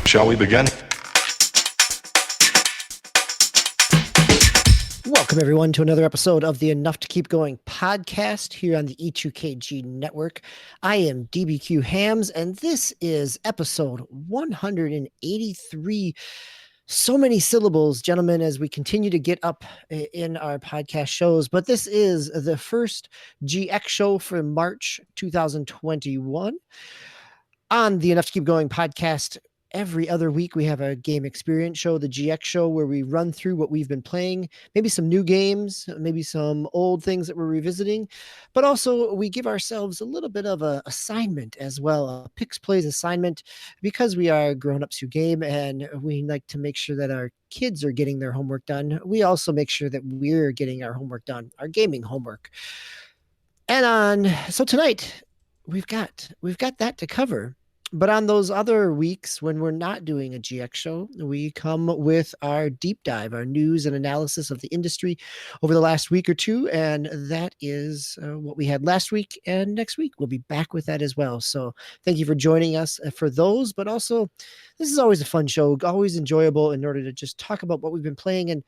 Shall we begin? Welcome, everyone, to another episode of the Enough to Keep Going podcast here on the E2KG network. I am DBQ Hams, and this is episode 183. So many syllables, gentlemen, as we continue to get up in our podcast shows. But this is the first GX show for March 2021. On the Enough to Keep Going podcast, every other week we have a game experience show, the GX show, where we run through what we've been playing, maybe some new games, maybe some old things that we're revisiting, but also we give ourselves a little bit of a assignment as well, a Pickz Playz assignment, because we are grown-ups who game and we like to make sure that our kids are getting their homework done. We also make sure that we're getting our homework done, our gaming homework. And so tonight we've got that to cover. But on those other weeks when we're not doing a GX show, we come with our deep dive, our news and analysis of the industry over the last week or two. And that is what we had last week. And next week, we'll be back with that as well. So thank you for joining us for those. But also, this is always a fun show, always enjoyable in order to just talk about what we've been playing. And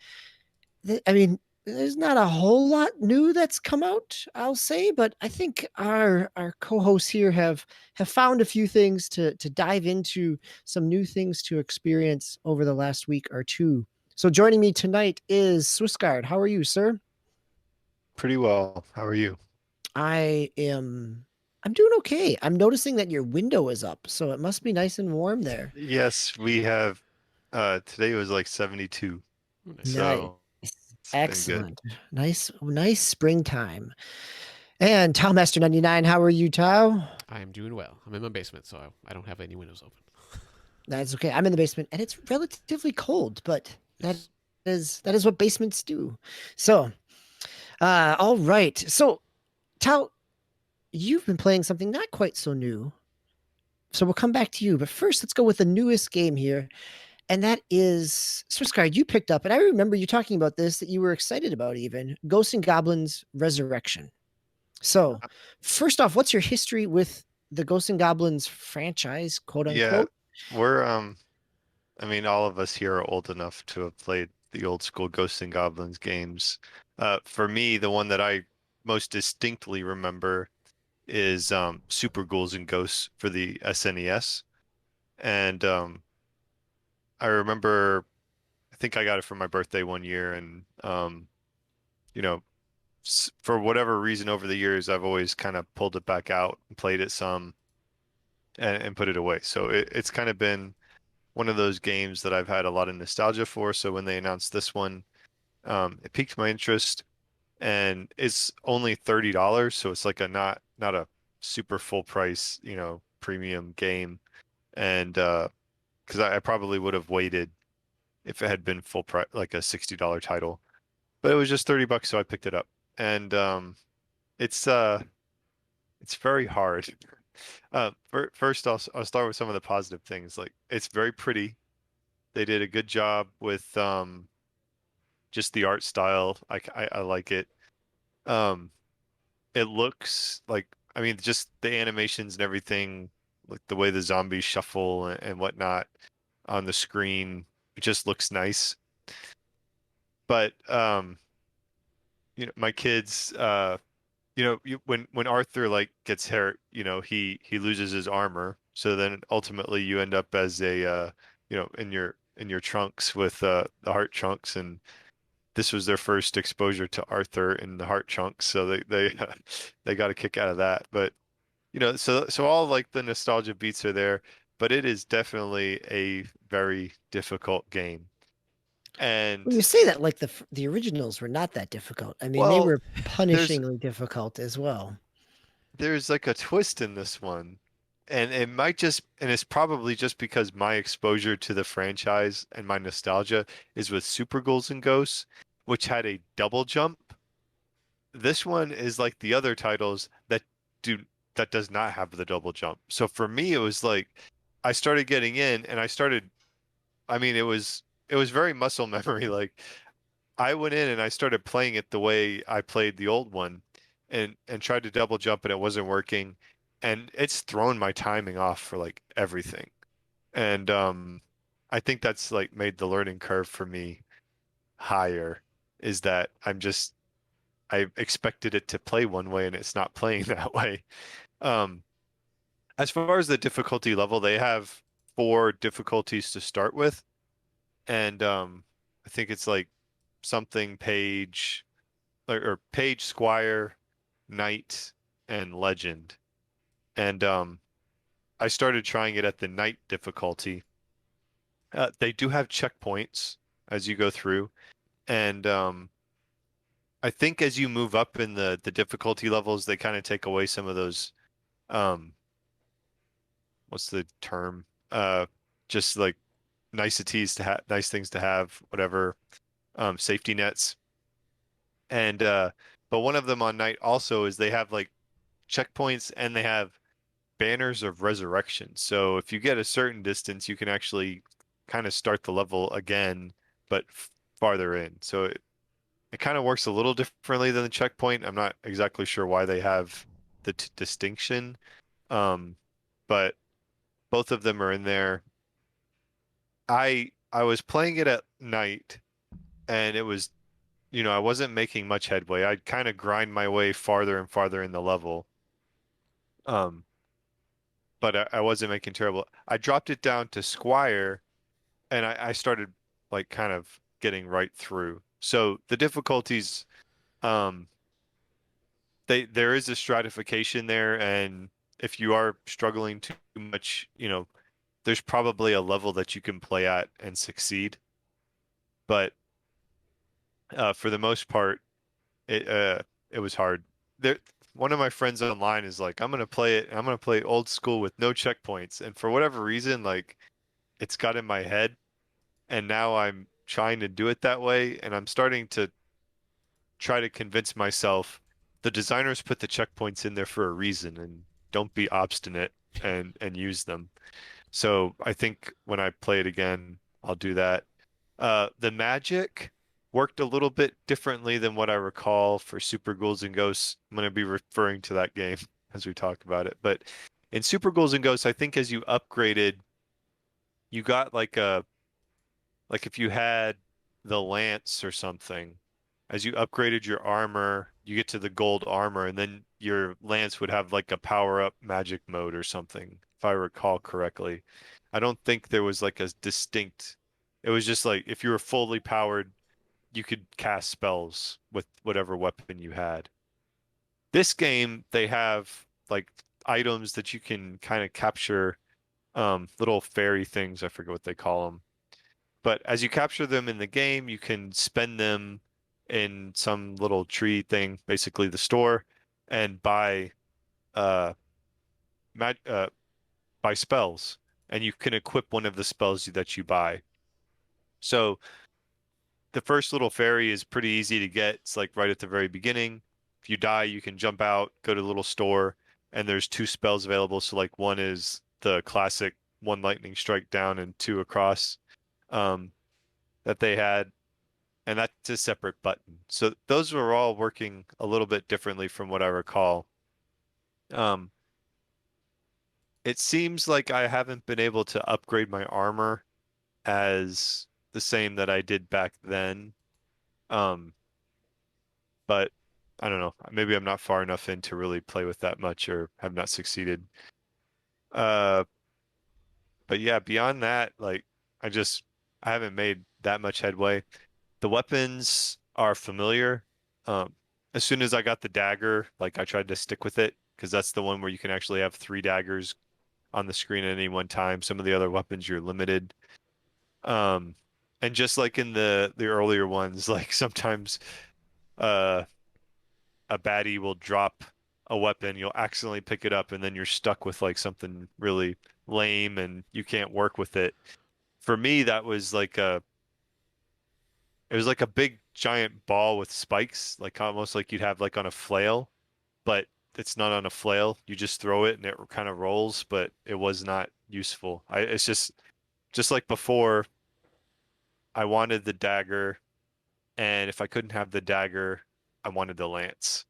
there's not a whole lot new that's come out, I'll say, but I think our co-hosts here have found a few things to dive into, some new things to experience over the last week or two. So joining me tonight is Swissguard. How are you, sir? Pretty well. How are you? I'm doing okay. I'm noticing that your window is up, so it must be nice and warm there. Yes, we have today was like 72. So it's been good. Excellent. Nice springtime. And Towmaster99, how are you, Tao? I am doing well. I'm in my basement, so I don't have any windows open. That's okay. I'm in the basement, and it's relatively cold, but that is what basements do. So, all right. So, Tao, you've been playing something not quite so new. So we'll come back to you. But first, let's go with the newest game here. And that is Swissguard. You picked up, and I remember you talking about this, that you were excited about even, Ghosts and Goblins Resurrection. So, first off, what's your history with the Ghosts and Goblins franchise, quote unquote? Yeah, we're I mean, all of us here are old enough to have played the old school Ghosts and Goblins games. For me, the one that I most distinctly remember is Super Ghouls and Ghosts for the SNES. And I remember, I think I got it for my birthday one year, and you know, for whatever reason over the years, I've always kind of pulled it back out and played it some and put it away. So it's kind of been one of those games that I've had a lot of nostalgia for. So when they announced this one, it piqued my interest, and it's only $30. So it's like not a super full price, premium game. And because I probably would have waited if it had been full price, like a $60 title, but it was just $30, so I picked it up. And it's very hard. First, I'll start with some of the positive things. Like, it's very pretty. They did a good job with just the art style. I like it. It looks like, I mean, just the animations and everything, like the way the zombies shuffle and whatnot on the screen, it just looks nice. But my kids, when Arthur like gets hurt, he loses his armor. So then ultimately you end up as a in your trunks with the heart chunks, and this was their first exposure to Arthur in the heart chunks, so they got a kick out of that. But so all like the nostalgia beats are there, but it is definitely a very difficult game. And when you say that, like the originals were not that difficult. I mean, they were punishingly difficult as well. There's like a twist in this one, and it's probably just because my exposure to the franchise and my nostalgia is with Super Ghouls and Ghosts, which had a double jump. This one is like the other titles that does not have the double jump. So for me, it was like I started getting in, and it was very muscle memory. Like, I went in and I started playing it the way I played the old one, and tried to double jump, and it wasn't working, and it's thrown my timing off for like everything. And I think that's like made the learning curve for me higher, is that I expected it to play one way and it's not playing that way. Um, as far as the difficulty level, they have 4 difficulties to start with. And I think it's like something page or page, squire, knight, and legend. And I started trying it at the knight difficulty. They do have checkpoints as you go through, and I think as you move up in the difficulty levels, they kind of take away some of those um what's the term? Just like niceties to have, nice things to have, whatever, safety nets. And but one of them on night also is they have like checkpoints and they have banners of resurrection. So if you get a certain distance, you can actually kind of start the level again, but farther in. So it kind of works a little differently than the checkpoint. I'm not exactly sure why they have the t distinction. Um, but both of them are in there. I was playing it at night and it was, I wasn't making much headway. I'd kind of grind my way farther and farther in the level. Um, but I wasn't making terrible. I dropped it down to Squire and I started like kind of getting right through. So the difficulties, um, there is a stratification there, and if you are struggling too much, there's probably a level that you can play at and succeed. But for the most part, it was hard. There, one of my friends online is like, I'm gonna play it. I'm gonna play old school with no checkpoints, and for whatever reason, like it's got in my head, and now I'm trying to do it that way, and I'm starting to try to convince myself the designers put the checkpoints in there for a reason, and don't be obstinate and use them. So I think when I play it again, I'll do that. The magic worked a little bit differently than what I recall for Super Ghouls and Ghosts. I'm going to be referring to that game as we talk about it. But in Super Ghouls and Ghosts, I think as you upgraded, you got like if you had the lance or something, as you upgraded your armor, you get to the gold armor, and then your lance would have like a power up magic mode or something, if I recall correctly. I don't think there was like a distinct, it was just like if you were fully powered, you could cast spells with whatever weapon you had. This game, they have like items that you can kind of capture, little fairy things, I forget what they call them. But as you capture them in the game, you can spend them in some little tree thing, basically the store, and uh, mag buy spells, and you can equip one of the spells that you buy. So the first little fairy is pretty easy to get. It's like right at the very beginning. If you die, you can jump out, go to the little store, and there's 2 spells available. So like one is the classic 1 lightning strike down and 2 across, um, that they had, and that's a separate button. So those were all working a little bit differently from what I recall. Um, it seems like I haven't been able to upgrade my armor as the same that I did back then. Um, but I don't know. Maybe I'm not far enough in to really play with that much or have not succeeded. Uh, but yeah, beyond that, like I haven't made that much headway. The weapons are familiar. Um, as soon as I got the dagger, like I tried to stick with it because that's the one where you can actually have 3 daggers on the screen at any one time. Some of the other weapons you're limited. Um, and just like in the earlier ones, like sometimes uh a baddie will drop a weapon, you'll accidentally pick it up, and then you're stuck with like something really lame and you can't work with it. For me, that was like it was like a big giant ball with spikes, like almost like you'd have like on a flail, but it's not on a flail. You just throw it and it kind of rolls, but it was not useful. It's just like before, I wanted the dagger, and if I couldn't have the dagger, I wanted the lance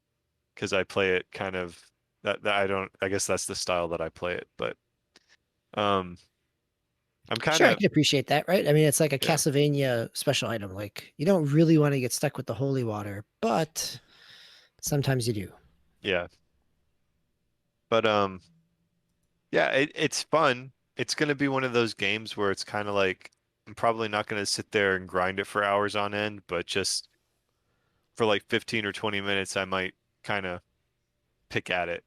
because I play it kind of that I don't, I guess that's the style that I play it, but um I'm kind Sure, I of can appreciate that, right? I mean, it's like a yeah, Castlevania special item. Like, you don't really want to get stuck with the holy water, but sometimes you do. yeah. But yeah, it's fun. It's gonna be one of those games where it's kind of like I'm probably not gonna sit there and grind it for hours on end, but just for like 15 or 20 minutes, I might kind of pick at it.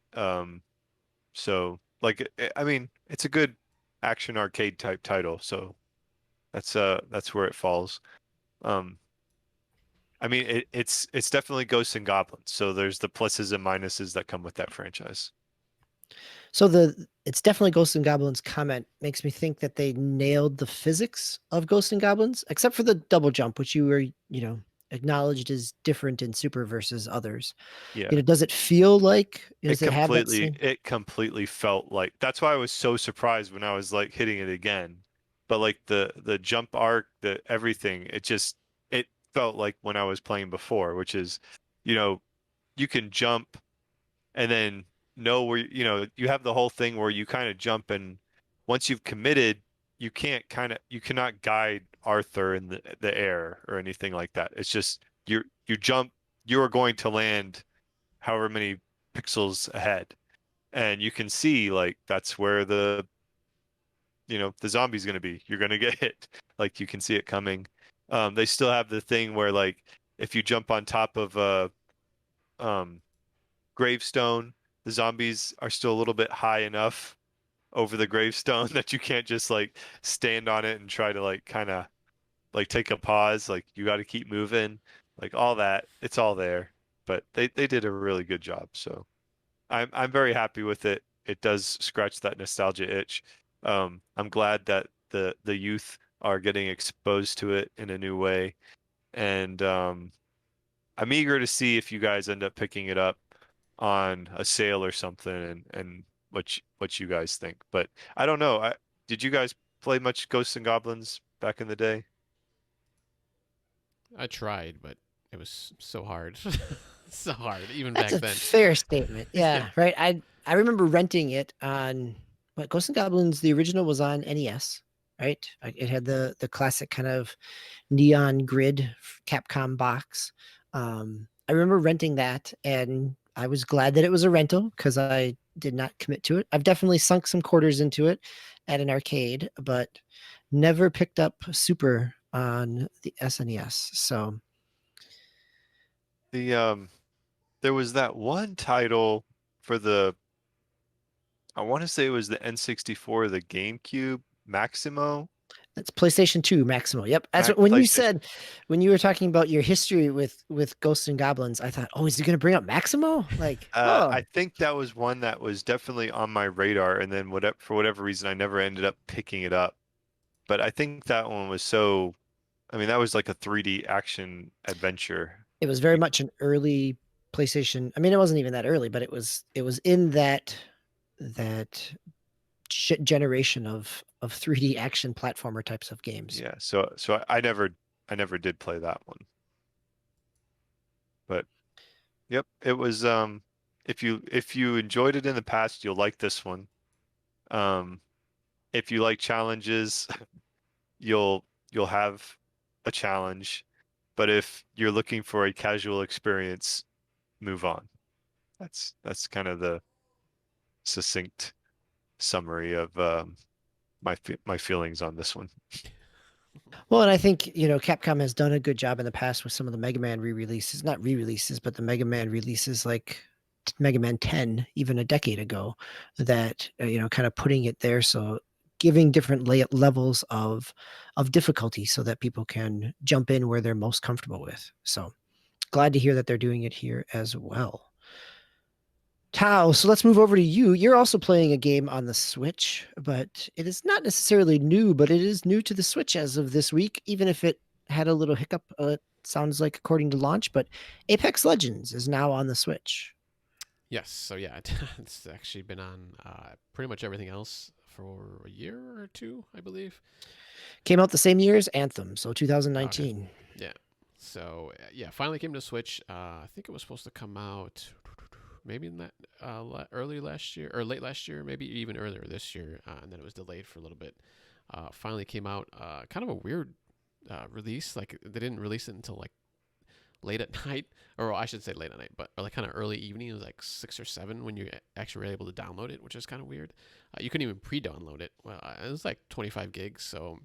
So like I mean, it's a good action arcade type title, so that's where it falls. Um, I mean, it's definitely Ghosts and Goblins, so there's the pluses and minuses that come with that franchise. So it's definitely Ghosts and Goblins comment makes me think that they nailed the physics of Ghosts and Goblins, except for the double jump, which you were, acknowledged as different in Super versus others. Yeah. Does it feel like, does it have that same? It completely felt like that's why I was so surprised when I was like hitting it again. But like the jump arc, the everything, it felt like when I was playing before, which is, you know, you can jump and then know where you have the whole thing where you kind of jump, and once you've committed, you cannot guide Arthur in the air or anything like that. It's just you jump, you are going to land however many pixels ahead, and you can see like that's where the zombie's going to be. You're going to get hit. Like you can see it coming. They still have the thing where like if you jump on top of a um gravestone, the zombies are still a little bit high enough over the gravestone that you can't just like stand on it and try to like kind of like take a pause. Like you got to keep moving, like all that. It's all there, but they did a really good job. So I'm very happy with it. It does scratch that nostalgia itch. I'm glad that the youth are getting exposed to it in a new way, and I'm eager to see if you guys end up picking it up on a sale or something, and what you guys think. But I don't know. Did you guys play much Ghosts and Goblins back in the day? I tried, but it was so hard. So hard, even That's back a then. fair statement. Yeah. Yeah, right. I remember renting it on what Ghosts and Goblins. The original was on NES, right? Like, it had the classic kind of neon grid Capcom box. I remember renting that, and I was glad that it was a rental because I did not commit to it. I've definitely sunk some quarters into it at an arcade, but never picked up Super on the SNES. So The there was that one title for I want to say it was the N64 or the GameCube, Maximo. that's PlayStation 2 Maximo. Yep. That's Mac what when you PlayStation. said when you were talking about your history with Ghosts and Goblins, I thought, oh, is he gonna bring up Maximo? Like, oh, I think that was one that was definitely on my radar, and then for whatever reason, I never ended up picking it up. But I think that one was so, I mean, that was like a 3D action adventure. it was very much an early PlayStation. I mean, it wasn't even that early, but it was in that generation of 3D action platformer types of games. Yeah, so I never did play that one. But yep, it was if you enjoyed it in the past, you'll like this one. Um if you like challenges, you'll have a challenge. But if you're looking for a casual experience, move on. That's kind of the succinct summary of my feelings on this one. Well, and I think, Capcom has done a good job in the past with some of the Mega Man re-releases, not re-releases, but the Mega Man releases like Mega Man 10, even a decade ago, that, kind of putting it there. So giving different levels of difficulty so that people can jump in where they're most comfortable with. So glad to hear that they're doing it here as well. Tao, so let's move over to you. You're also playing a game on the Switch, but it is not necessarily new, but it is new to the Switch as of this week, even if it had a little hiccup, it sounds like according to launch, but Apex Legends is now on the Switch. Yes. So yeah, it's actually been on pretty much everything else for a year or two, I believe. Came out the same year as Anthem, so Okay. 2019. Yeah. So yeah, finally came to Switch. I think it was supposed to come out maybe in that early last year or late last year, maybe even earlier this year, and then it was delayed for a little bit. finally came out. Kind of a weird release. Like they didn't release it until like late at night, or I should say late at night, but like kind of early evening. It was like 6 or 7 when you actually were able to download it, which is kind of weird. You couldn't even pre-download it. Well, it was like 25 gigs, so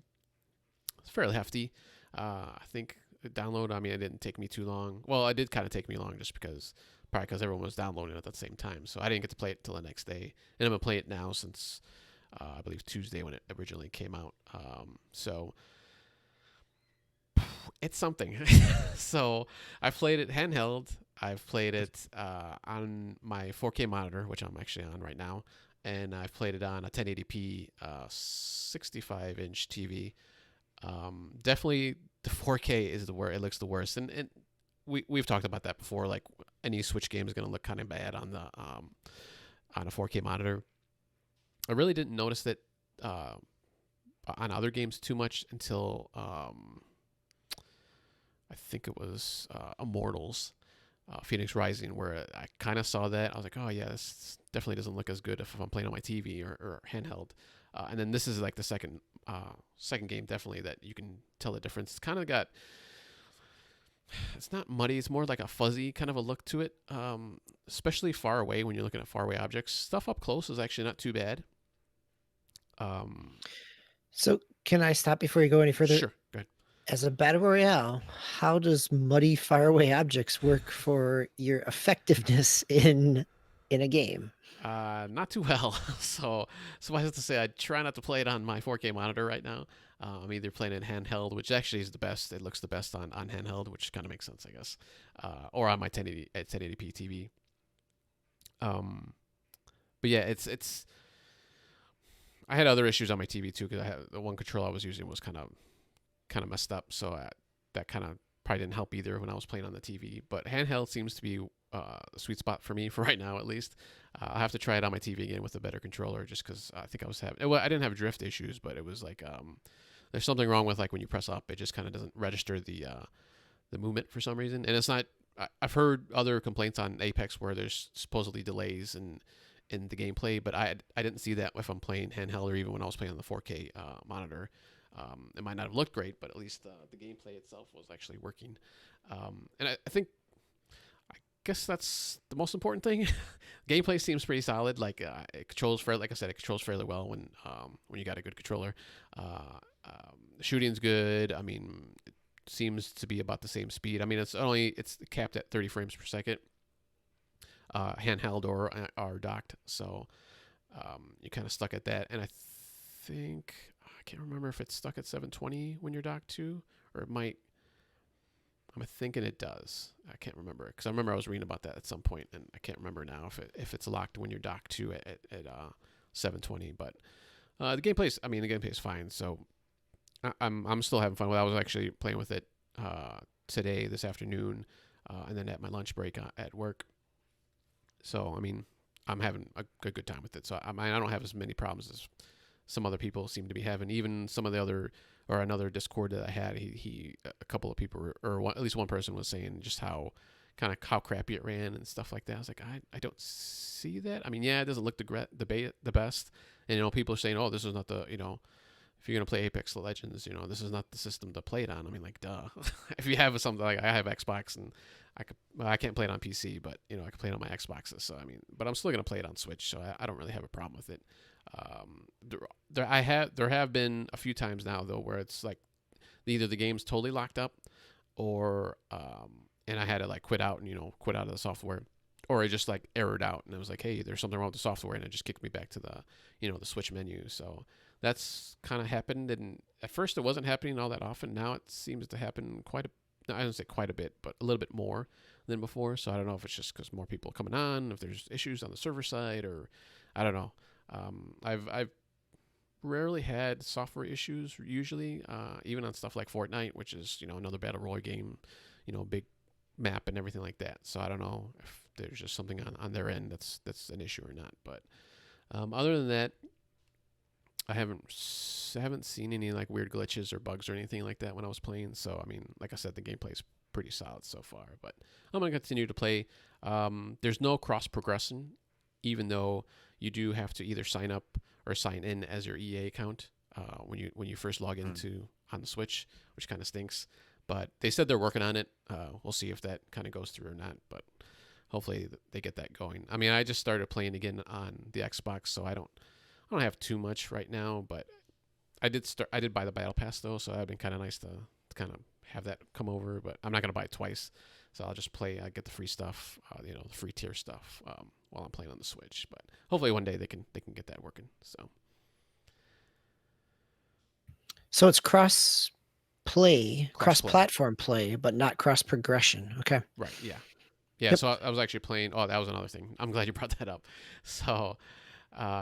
it's fairly hefty. I think the download, I mean, it didn't take me too long. Well, it did kind of take me long just probably because everyone was downloading it at the same time. So I didn't get to play it till the next day. And I'm going to play it now since, I believe, Tuesday when it originally came out. So it's something. So I played it handheld. I've played it on my 4K monitor, which I'm actually on right now. And I've played it on a 1080p 65-inch TV. Definitely the 4K is it looks the worst, and we've talked about that before. Like any Switch game is going to look kind of bad on the on a 4K monitor. I really didn't notice that on other games too much until I think it was Immortals, Phoenix Rising, where I kind of saw that. I was like, oh yeah, this definitely doesn't look as good if I'm playing on my TV or handheld. And then this is like the second game, definitely, that you can tell the difference. It's kind of got, it's not muddy, it's more like a fuzzy kind of a look to it, especially far away when you're looking at far away objects. Stuff up close is actually not too bad. So can I stop before you go any further? Sure, go ahead. As a battle royale, how does muddy faraway objects work for your effectiveness in a game? Not too well. So suffice it to say, I try not to play it on my 4K monitor right now. I'm either playing it handheld, which actually is the best. It looks the best on handheld, which kind of makes sense, I guess. Or on my 1080p TV. But yeah, it's. I had other issues on my TV too, because the one controller I was using was kind of messed up, so that kind of probably didn't help either when I was playing on the TV. But handheld seems to be a sweet spot for me for right now, at least. I'll have to try it on my TV again with a better controller, just because I think I was having. Well, I didn't have drift issues, but it was like there's something wrong with like when you press up, it just kind of doesn't register the movement for some reason. And it's not. I've heard other complaints on Apex where there's supposedly delays in the gameplay, but I didn't see that if I'm playing handheld or even when I was playing on the 4K monitor. It might not have looked great, but at least the gameplay itself was actually working. And I guess that's the most important thing. Gameplay seems pretty solid. Like it controls like I said, it controls fairly well when you got a good controller. Shooting's good. I mean, it seems to be about the same speed. I mean, it's capped at 30 frames per second. Handheld or docked, so you're kind of stuck at that. And I think I can't remember if it's stuck at 720 when you're docked too, or it might. I'm thinking it does. I can't remember because I remember I was reading about that at some point, and I can't remember now if it's locked when you're docked too at 720. But the gameplay is fine. So I'm still having fun with it. I was actually playing with it today, this afternoon, and then at my lunch break at work. So I mean, I'm having a good time with it. So I don't have as many problems as some other people seem to be having. Even some of the other, or another Discord that I had, a couple of people at least one person was saying just how crappy it ran and stuff like that. I was like, I don't see that. I mean, yeah, it doesn't look the best. And people are saying, oh, this is not the if you're gonna play Apex Legends, this is not the system to play it on. I mean, like, duh. If you have something like I have Xbox and I can't play it on PC, but I can play it on my Xboxes. So I mean, but I'm still gonna play it on Switch, so I don't really have a problem with it. There have been a few times now though where it's like either the game's totally locked up, or and I had to like quit out of the software, or it just like errored out and it was like, hey, there's something wrong with the software, and it just kicked me back to the the Switch menu. So that's kind of happened, and at first it wasn't happening all that often. Now it seems to happen I don't say quite a bit, but a little bit more than before. So I don't know if it's just because more people are coming on, if there's issues on the server side, or I don't know. I've rarely had software issues usually, even on stuff like Fortnite, which is another battle royale game, big map and everything like that. So I don't know if there's just something on their end that's an issue or not. But other than that, I haven't seen any like weird glitches or bugs or anything like that when I was playing. So I mean, like I said, the gameplay is pretty solid so far. But I'm gonna continue to play. There's no cross progression, even though you do have to either sign up or sign in as your EA account when you first log into on the Switch, which kind of stinks. But they said they're working on it. We'll see if that kind of goes through or not. But hopefully they get that going. I mean, I just started playing again on the Xbox, so I don't have too much right now. But I did buy the Battle Pass though, so that'd been kind of nice to kind of have that come over. But I'm not gonna buy it twice, so I'll just play. I get the free stuff, the free tier stuff, while I'm playing on the Switch. But hopefully one day they can get that working. So it's cross platform play, but not cross progression. Okay. Right. Yeah. Yeah. Yep. So I was actually playing. Oh, that was another thing. I'm glad you brought that up. So,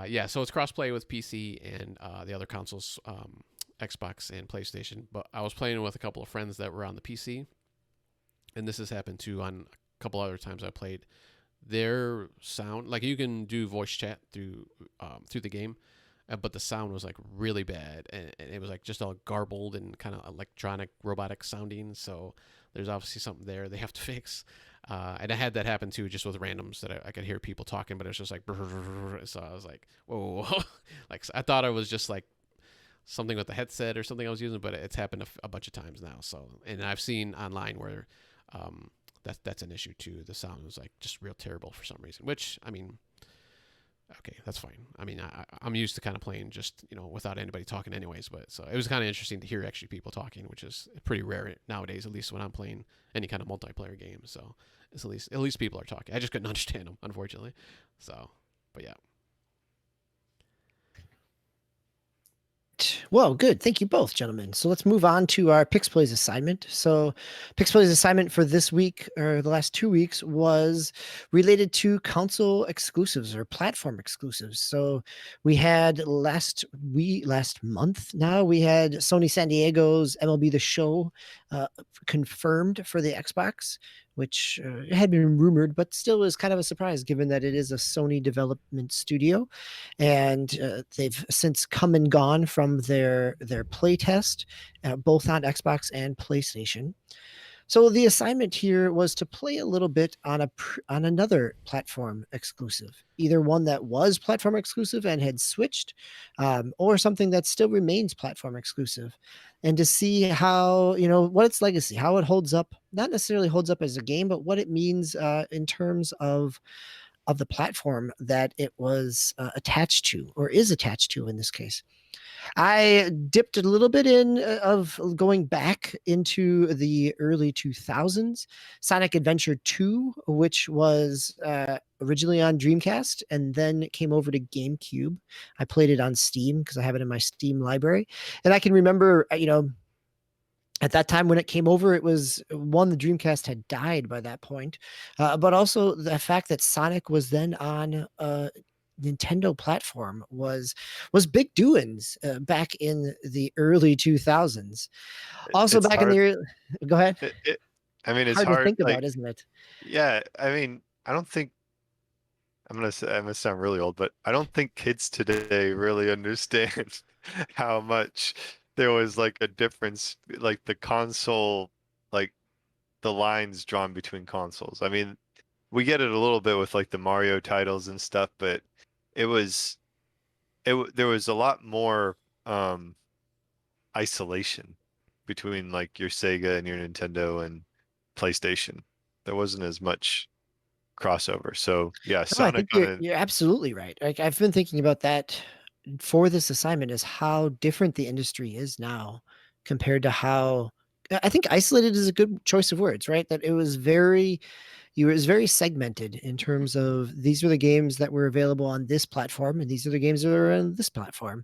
yeah. So it's cross-play with PC and the other consoles, Xbox and PlayStation. But I was playing with a couple of friends that were on the PC, and this has happened too on a couple other times I played. Their sound, like you can do voice chat through the game, but the sound was like really bad, and it was like just all garbled and kind of electronic, robotic sounding. So there's obviously something there they have to fix. And I had that happen too, just with randoms that I could hear people talking, but it was just like, so I was like, whoa, like I thought it was just like something with the headset or something I was using, but it's happened a bunch of times now. So, and I've seen online where that's an issue too. The sound was like just real terrible for some reason, which I mean, okay, that's fine. I mean, I'm used to kind of playing just, without anybody talking anyways, but so it was kind of interesting to hear actually people talking, which is pretty rare nowadays, at least when I'm playing any kind of multiplayer game. So it's at least people are talking. I just couldn't understand them, unfortunately. So, but yeah. Well, good. Thank you both, gentlemen. So let's move on to our Pickz Playz assignment. So Pickz Playz assignment for this week, or the last 2 weeks, was related to console exclusives or platform exclusives. So we had last month now, we had Sony San Diego's MLB The Show confirmed for the Xbox, which had been rumored, but still was kind of a surprise given that it is a Sony development studio. And they've since come and gone from their play test, both on Xbox and PlayStation. So the assignment here was to play a little bit on another platform exclusive, either one that was platform exclusive and had switched, or something that still remains platform exclusive, and to see how, what its legacy, how it holds up, not necessarily holds up as a game, but what it means in terms of the platform that it was attached to, or is attached to in this case. I dipped a little bit in of going back into the early 2000s. Sonic Adventure 2, which was originally on Dreamcast and then came over to GameCube. I played it on Steam because I have it in my Steam library. And I can remember, at that time when it came over, it was one, the Dreamcast had died by that point, but also the fact that Sonic was then on Nintendo platform was big doings back in the early 2000s. Also, It's back hard. in the early, go ahead. I mean, it's hard hard to think like, about, isn't it? yeah, I mean, I don't think I'm gonna sound really old, but I don't think kids today really understand how much there was like a difference, like the console, like the lines drawn between consoles. I mean, we get it a little bit with like the Mario titles and stuff, but it was there was a lot more isolation between like your Sega and your Nintendo and PlayStation. There wasn't as much crossover. So yeah, No, I Sonic think on it. you're absolutely right. Like, I've been thinking about that for this assignment, is how different the industry is now compared to how, I think isolated is a good choice of words, right? That it was very segmented in terms of, these are the games that were available on this platform and these are the games that are on this platform.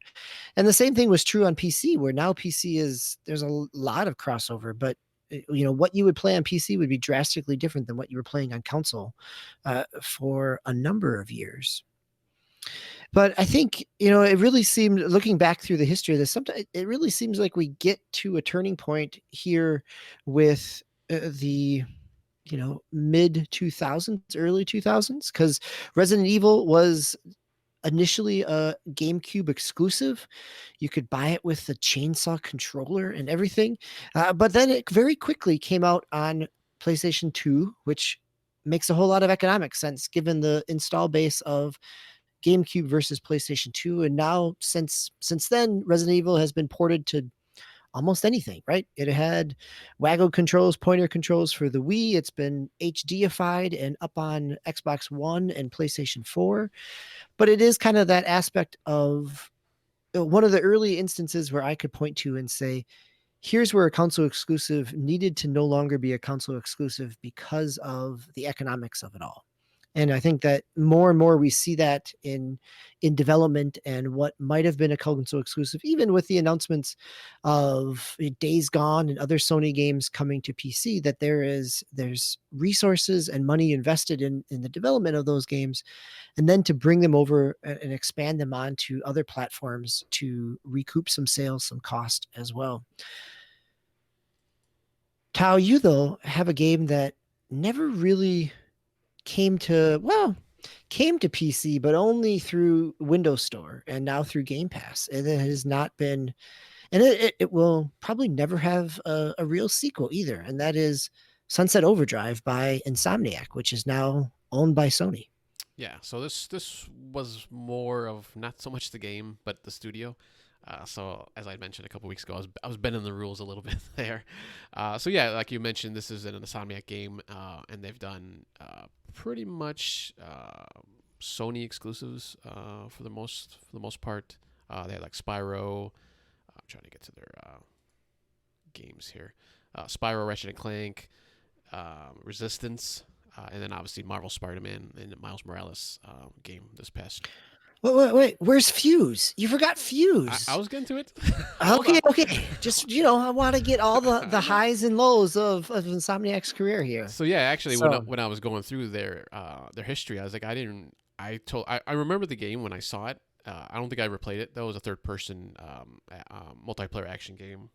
And the same thing was true on PC, where now there's a lot of crossover, but what you would play on PC would be drastically different than what you were playing on console for a number of years. But I think, it really seemed, looking back through the history of this, sometimes it really seems like we get to a turning point here with the mid 2000s, early 2000s, because Resident Evil was initially a GameCube exclusive. You could buy it with the chainsaw controller and everything. But then it very quickly came out on PlayStation 2, which makes a whole lot of economic sense given the install base of GameCube versus PlayStation 2, and now since then, Resident Evil has been ported to almost anything, right? It had waggle controls, pointer controls for the Wii. It's been HDified and up on Xbox One and PlayStation 4. But it is kind of that aspect of one of the early instances where I could point to and say, here's where a console exclusive needed to no longer be a console exclusive because of the economics of it all. And I think that more and more we see that in development, and what might have been a console exclusive, even with the announcements of Days Gone and other Sony games coming to PC, that there's resources and money invested in the development of those games, and then to bring them over and expand them onto other platforms to recoup some sales, some cost as well. Tao, you though have a game that never really came to PC, but only through Windows Store and now through Game Pass. And it has not been, and it will probably never have a real sequel either. And that is Sunset Overdrive by Insomniac, which is now owned by Sony. Yeah, so this was more of not so much the game, but the studio. So as I mentioned a couple weeks ago, I was bending the rules a little bit there. So yeah, like you mentioned, this is an Insomniac game, and they've done pretty much Sony exclusives for the most part. They had like Spyro. I'm trying to get to their games here. Spyro, Ratchet and Clank, Resistance, and then obviously Marvel Spider-Man and the Miles Morales game this past. Wait. Where's Fuse? You forgot Fuse. I was getting to it. Okay. Just, I want to get all the highs and lows of Insomniac's career here. So yeah, actually, when I was going through their history, I was like, I remember the game when I saw it. I don't think I ever played it. That was a third-person multiplayer action game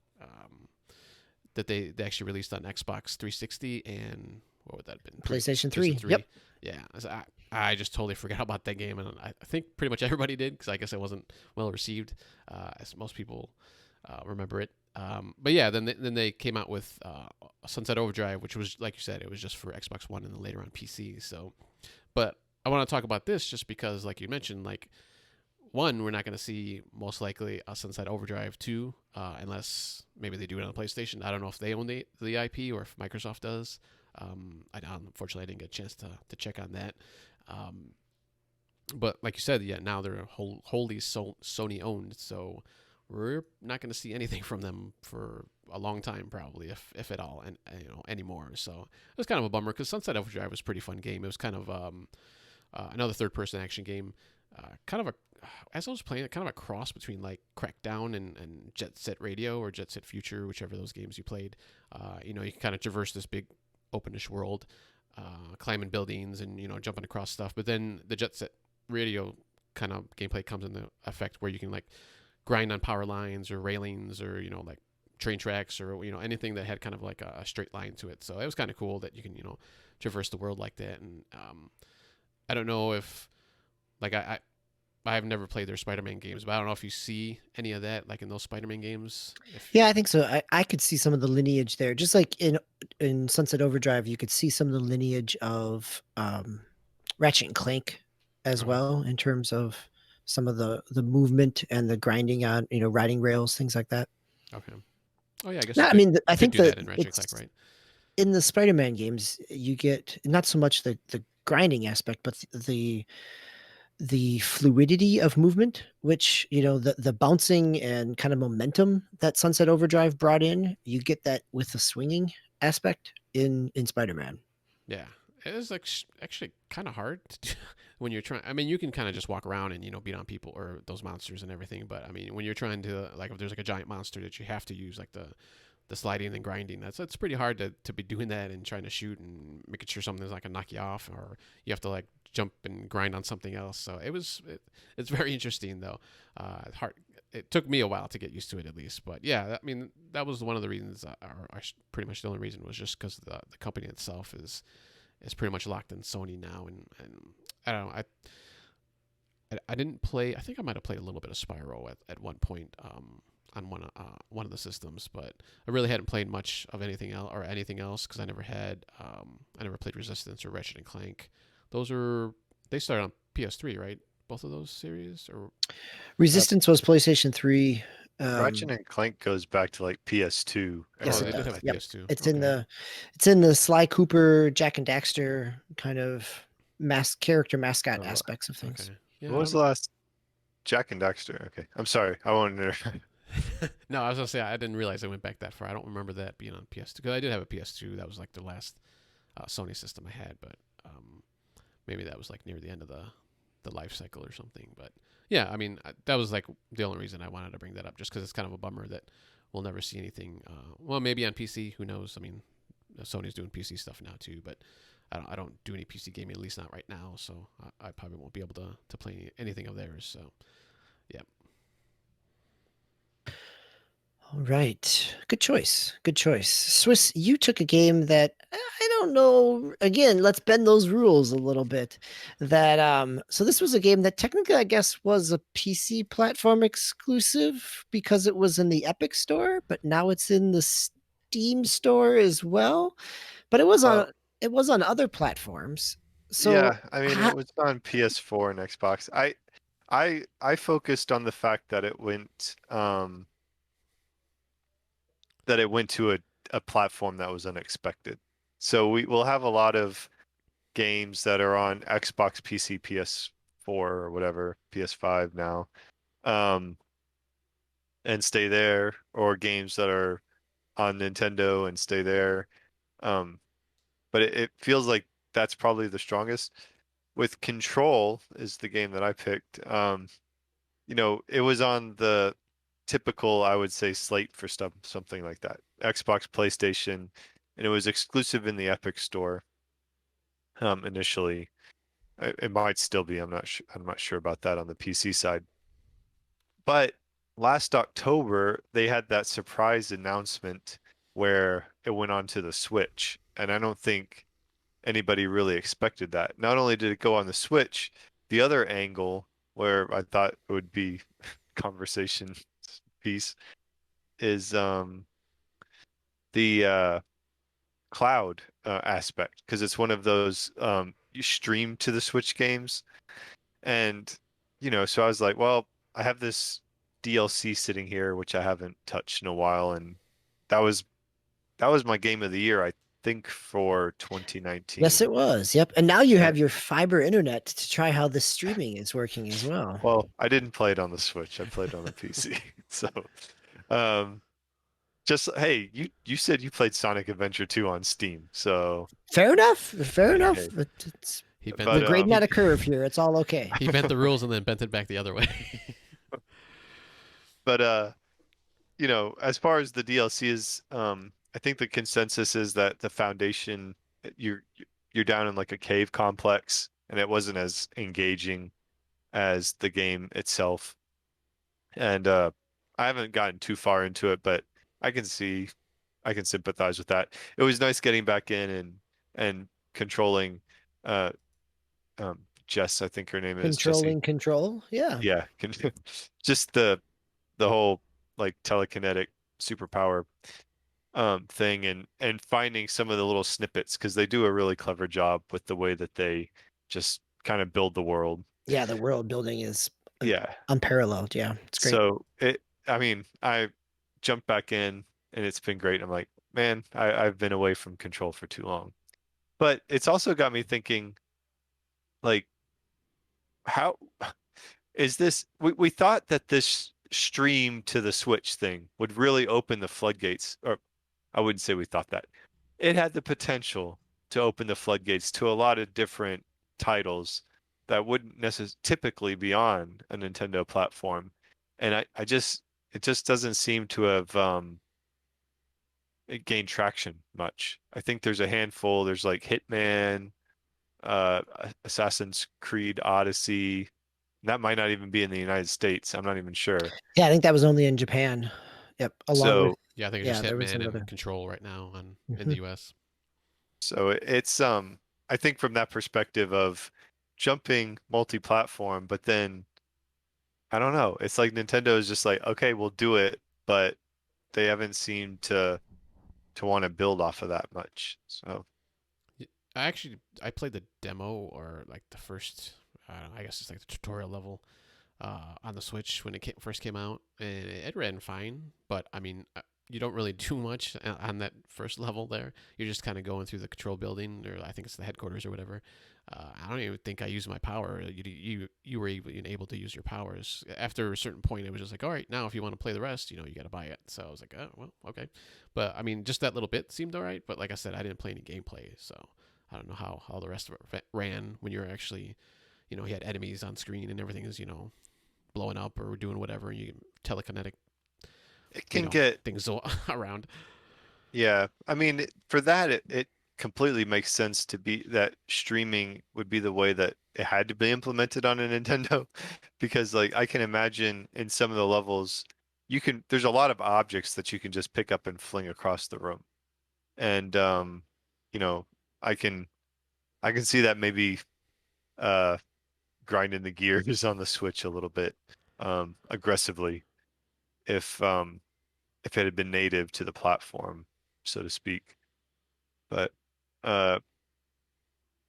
that they actually released on Xbox 360 and what would that have been? PlayStation 3. Yep. Yeah, I just totally forgot about that game, and I think pretty much everybody did, because I guess it wasn't well received, as most people remember it. But yeah, then they came out with Sunset Overdrive, which was, like you said, it was just for Xbox One and then later on PC. So, but I want to talk about this just because, like you mentioned, like, one, we're not going to see most likely a Sunset Overdrive 2 unless maybe they do it on the PlayStation. I don't know if they own the IP or if Microsoft does. Unfortunately, I didn't get a chance to check on that. But like you said, yeah, now they're wholly Sony owned, so we're not going to see anything from them for a long time, probably, if at all, and anymore. So it was kind of a bummer, because Sunset Overdrive was a pretty fun game. It was kind of another third-person action game, as I was playing it, kind of a cross between like Crackdown and Jet Set Radio or Jet Set Future, whichever of those games you played. You can kind of traverse this big openish world, climbing buildings and jumping across stuff. But then the Jet Set Radio kind of gameplay comes into effect, where you can like grind on power lines or railings or like train tracks or anything that had kind of like a straight line to it. So it was kind of cool that you can traverse the world like that. And I don't know if like I've never played their Spider-Man games, but I don't know if you see any of that, like in those Spider-Man games. Yeah, I think so. I could see some of the lineage there. Just like in Sunset Overdrive, you could see some of the lineage of Ratchet and Clank as well, in terms of some of the movement and the grinding on, riding rails, things like that. Okay. Oh yeah, I guess. No, I think that in Ratchet and Clank, right? In the Spider-Man games, you get not so much the grinding aspect, but the fluidity of movement, which the bouncing and kind of momentum that Sunset Overdrive brought in, you get that with the swinging aspect in Spider-Man. Yeah, it is actually kind of hard to do when you're trying. I mean, you can kind of just walk around and beat on people or those monsters and everything, but I mean, when you're trying to, like, if there's like a giant monster that you have to use like the sliding and grinding, that's pretty hard to be doing that and trying to shoot and making sure something's not gonna knock you off, or you have to like jump and grind on something else. So it's very interesting though. Hard. It took me a while to get used to it, at least. But yeah, I mean, that was one of the reasons, or pretty much the only reason, was just because the company itself is pretty much locked in Sony now, and I don't know. I didn't play. I think I might have played a little bit of Spyro at one point on one of the systems, but I really hadn't played much of anything else because I never played Resistance or Ratchet and Clank. They started on PS3, right? both of those series? Or Resistance was PlayStation 3. Ratchet and Clank goes back to like PS2 Yes, oh, it they did era. does. have a Yep. PS2. It's Okay. in the Sly Cooper, Jack and Daxter kind of character mascot Oh, aspects of things. okay. Yeah, What I was the last Jack and Daxter? Okay, I'm sorry. I wanted to. no, I was gonna say I didn't realize I went back that far. I don't remember that being on PS2 because I did have a PS2. That was like the last Sony system I had, but maybe that was like near the end of the life cycle or something. But yeah, I mean that was like the only reason I wanted to bring that up, just because it's kind of a bummer that we'll never see anything. Well, maybe on PC. Who knows? I mean, Sony's doing PC stuff now too, but I don't do any PC gaming, at least not right now. So I probably won't be able to play anything of theirs. So yeah. All right. Good choice. Good choice. Swiss, you took a game that I don't know. Again, let's bend those rules a little bit. That so this was a game that technically I guess was a PC platform exclusive because it was in the Epic store, but now it's in the Steam store as well. But Well, it was on other platforms. So yeah. I mean, ha- it was on PS4 and Xbox. I focused on the fact that it went to a platform that was unexpected. So we will have a lot of games that are on Xbox, PC, PS4 or whatever, PS5 now, um, and stay there, or games that are on Nintendo and stay there. Um, but it feels like that's probably the strongest. With Control is the game that I picked. It was on the typical, I would say, slate for stuff, something like that. Xbox, PlayStation, and it was exclusive in the Epic Store, initially. It might still be. I'm not sure about that on the PC side. But last October, they had that surprise announcement where it went on to the Switch, and I don't think anybody really expected that. Not only did it go on the Switch, the other angle where I thought it would be conversation piece is the cloud aspect, because it's one of those you stream to the Switch games. And so I was like, well, I have this DLC sitting here which I haven't touched in a while, and that was my game of the year, I think, for yes, 2019. it was. Yep. And now you And have your fiber internet to try how the streaming is working as well. well, I didn't play it on the Switch. I played it on the PC. So, um, just hey, you said you played Sonic Adventure 2 on Steam, so Fair enough. Fair enough. hey, He bent We're but grading out a curve here. It's all okay. he bent the rules and then bent it back the other way. but as far as the DLC is, I think the consensus is that the foundation, you're you're down in like a cave complex, and it wasn't as engaging as the game itself. And I haven't gotten too far into it, but I can see, I can sympathize with that. It was nice getting back in and controlling uh Jess, I think her name is Jessie. Controlling control. Yeah. Yeah, just the whole like telekinetic superpower thing, and finding some of the little snippets, because they do a really clever job with the way that they just kind of build the world. Yeah. The world building is Yeah. unparalleled. Yeah. It's great. So I mean, I jumped back in and it's been great. I'm like, man, I've been away from Control for too long. But it's also got me thinking, like, how is this? We thought that this stream to the Switch thing would really open the floodgates, or I wouldn't say we thought that. It had the potential to open the floodgates to a lot of different titles that wouldn't necessarily typically be on a Nintendo platform. And I just, it just doesn't seem to have it gained traction much. I think there's a handful. There's like Hitman, uh, Assassin's Creed Odyssey. That might not even be in the United States. I'm not even sure. Yeah. I think that was only in Japan. Yep. Along with, So Yeah, I think it's yeah, just there was Hitman another. and Control right now in the Mhm. U.S. it's I think from that perspective of jumping multi-platform, but then I don't know. It's like Nintendo is just like, okay, we'll do it, but they haven't seemed to want to build off of that much. So I played the demo, or like the first I guess it's like the tutorial level on the Switch when it first came out, and it ran fine. But I mean, you don't really do much on that first level there. You're just kind of going through the control building, or I think it's the headquarters or whatever. I don't even think I used my power. You were even able to use your powers after a certain point. It was just like, all right, now if you want to play the rest, you got to buy it. So I was like, oh well, okay. But I mean, just that little bit seemed all right. But like I said, I didn't play any gameplay, so I don't know how the rest of it ran when you're actually, you had enemies on screen and everything is blowing up or doing whatever, and you telekinetic It can get things around. Yeah, I mean, for that, it completely makes sense to be that streaming would be the way that it had to be implemented on a Nintendo, because like I can imagine in some of the levels, there's a lot of objects that you can just pick up and fling across the room, and you know, I can see that maybe uh grinding the gears on the Switch a little bit aggressively if it had been native to the platform, so to speak. But uh,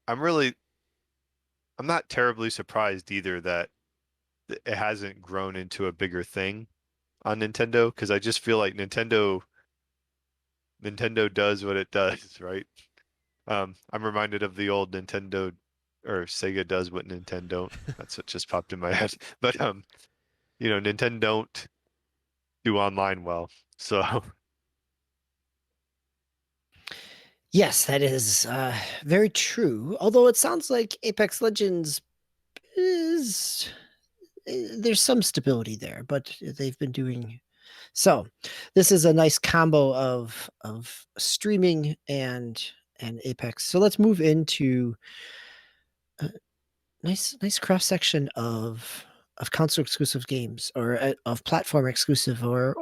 I'm not terribly surprised either that it hasn't grown into a bigger thing on Nintendo, because I just feel like Nintendo does what it does, right? I'm reminded of the old Nintendo, or Sega does what Nintendo don't. That's what just popped in my head. But Nintendo don't do online well, so. Yes, that is very true. Although it sounds like Apex Legends is there's some stability there, but they've been doing so. This is a nice combo of streaming and Apex. So let's move into a nice cross section of console exclusive games, or of platform exclusive, or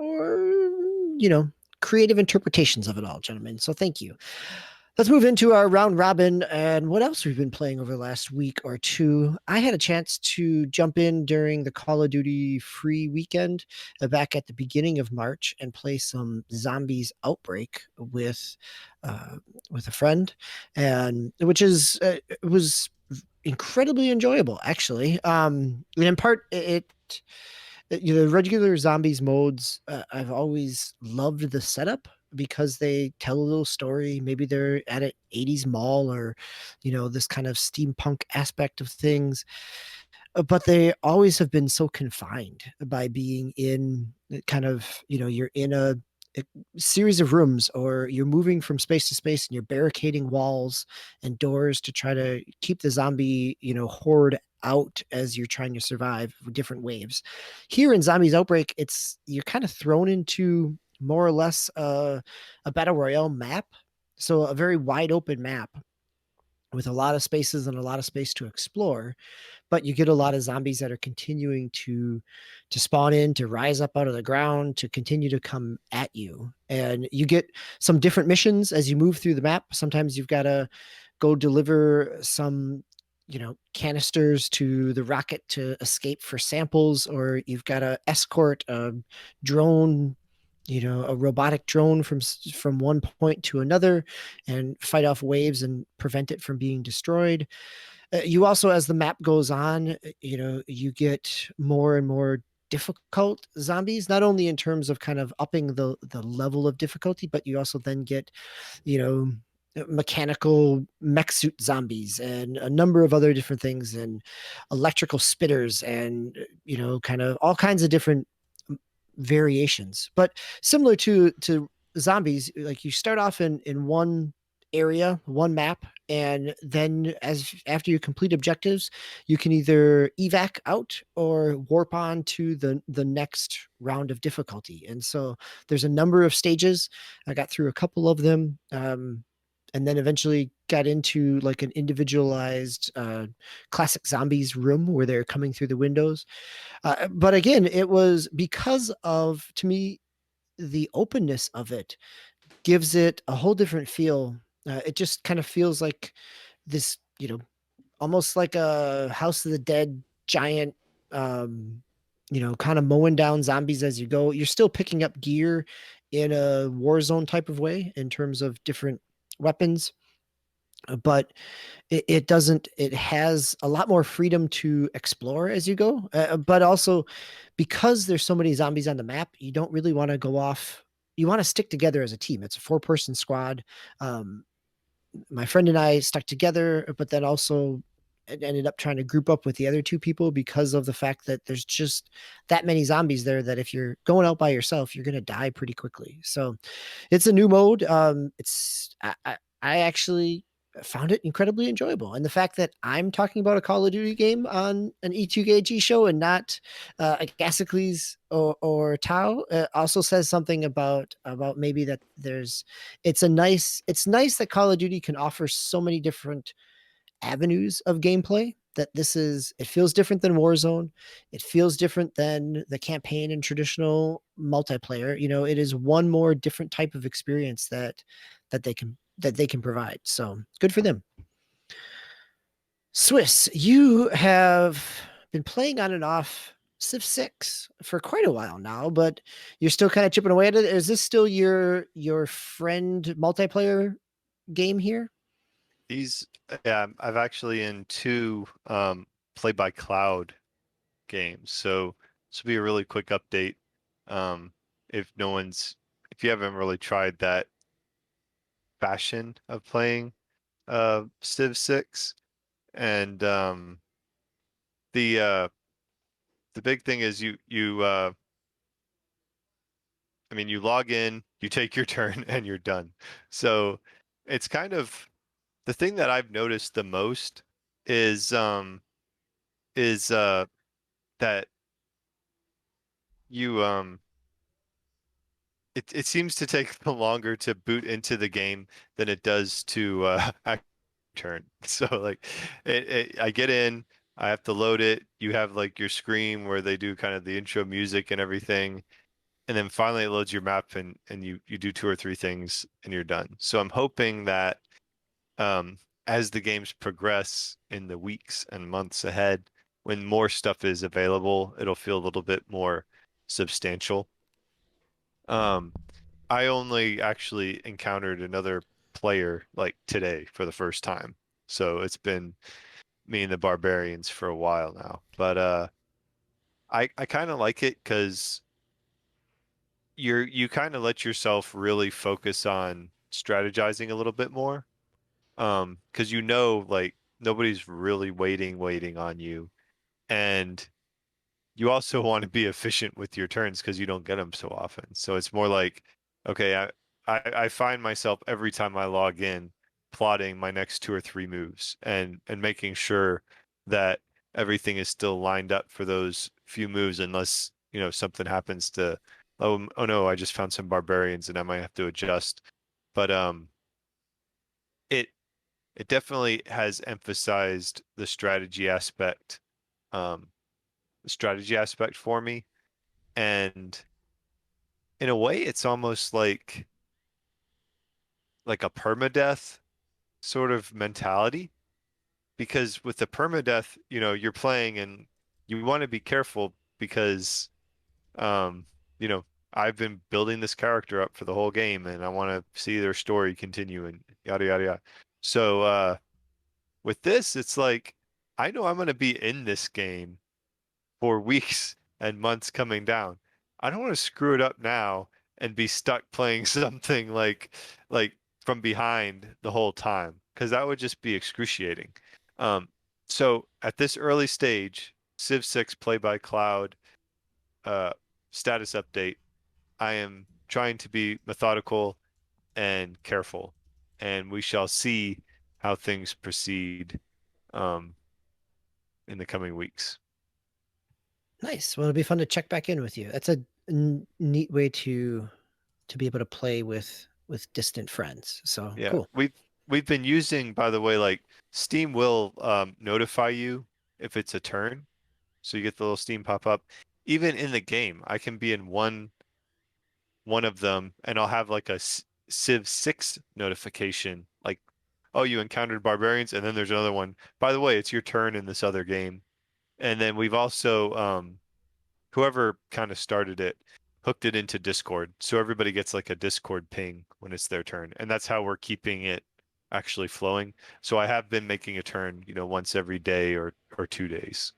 creative interpretations of it all, gentlemen. So thank you. Let's move into our round robin and what else we've been playing over the last week or two. I had a chance to jump in during the Call of Duty free weekend back at the beginning of March and play some Zombies Outbreak with a friend, and which was incredibly enjoyable, actually. And in part, the regular zombies modes, I've always loved the setup because they tell a little story. Maybe they're at an 80s mall, or this kind of steampunk aspect of things, but they always have been so confined by being in kind of, you're in a series of rooms, or you're moving from space to space, and you're barricading walls and doors to try to keep the zombie horde out as you're trying to survive different waves. Here in Zombies Outbreak, you're kind of thrown into more or less a battle royale map, so a very wide open map with a lot of spaces and a lot of space to explore, but you get a lot of zombies that are continuing to spawn in, to rise up out of the ground, to continue to come at you. And you get some different missions as you move through the map. Sometimes you've got to go deliver some canisters to the rocket to escape for samples, or you've got to escort a drone, a robotic drone from one point to another, and fight off waves and prevent it from being destroyed. You also, as the map goes on, you get more and more difficult zombies, not only in terms of kind of upping the level of difficulty, but you also then get, mechanical mech suit zombies and a number of other different things, and electrical spitters, and kind of all kinds of different variations. But similar to zombies, like you start off in one area, one map, and then after you complete objectives, you can either evac out or warp on to the next round of difficulty. And so there's a number of stages. I got through a couple of them, and then eventually got into like an individualized classic zombies room where they're coming through the windows. But again, it was because of, to me, the openness of it gives it a whole different feel. It just kind of feels like this, almost like a House of the Dead giant, kind of mowing down zombies as you go. You're still picking up gear in a Warzone type of way in terms of different weapons, but it doesn't. It has a lot more freedom to explore as you go, but also because there's so many zombies on the map, you don't really want to go off. You want to stick together as a team. It's a 4-person squad. Um, my friend and I stuck together, but then also ended up trying to group up with the other 2 people because of the fact that there's just that many zombies there that if you're going out by yourself, you're going to die pretty quickly. So it's a new mode. I actually found it incredibly enjoyable, and the fact that I'm talking about a Call of Duty game on an E2GG show and not a Gasicles or Tao also says something about maybe that there's it's nice that Call of Duty can offer so many different avenues of gameplay. That it feels different than Warzone. It feels different than the campaign and traditional multiplayer. It is one more different type of experience that they can provide. So good for them. Swiss, you have been playing on and off Civ 6 for quite a while now, but you're still kind of chipping away at it. Is this still your friend multiplayer game here? Yeah, I've actually in 2 play by cloud games. So this will be a really quick update. Um, if if you haven't really tried that fashion of playing Civ 6, and the uh the big thing is you log in, you take your turn, and you're done. So it's kind of the thing that I've noticed the most is is that you it seems to take longer to boot into the game than it does to turn. So like I get in, I have to load it. You have like your screen where they do kind of the intro music and everything. And then finally it loads your map and you do 2 or 3 things and you're done. So I'm hoping that as the games progress in the weeks and months ahead, when more stuff is available, it'll feel a little bit more substantial. Um, I only actually encountered another player like today for the first time. So it's been me and the barbarians for a while now. But I kind of like it because you kind of let yourself really focus on strategizing a little bit more. Because like nobody's really waiting on you. And you also want to be efficient with your turns because you don't get them so often. So it's more like, okay, I find myself every time I log in plotting my next 2 or 3 moves and making sure that everything is still lined up for those few moves unless, something happens to, oh no, I just found some barbarians and I might have to adjust. But it it definitely has emphasized um the strategy aspect for me. And in a way, it's almost like a permadeath sort of mentality. Because with the permadeath, you're playing and you want to be careful because, um, you know, I've been building this character up for the whole game and I want to see their story continue and yada yada yada. So with this, it's like I know I'm going to be in this game for weeks and months coming down. I don't want to screw it up now and be stuck playing something like from behind the whole time because that would just be excruciating. Um, so at this early stage, Civ 6 play by cloud uh, status update, I am trying to be methodical and careful, and we shall see how things proceed um, in the coming weeks. Nice. Well, it'll be fun to check back in with you. That's a neat way to be able to play with distant friends. So Yeah, cool. we've been using, by the way, like Steam will notify you if it's a turn, so you get the little Steam pop up. Even in the game, I can be in one of them, and I'll have like a Civ 6 notification, like, oh, you encountered barbarians, and then there's another one. By the way, it's your turn in this other game. And then we've also whoever kind of started it hooked it into Discord. So everybody gets like a Discord ping when it's their turn. And that's how we're keeping it actually flowing. So I have been making a turn, once every day or 2 days.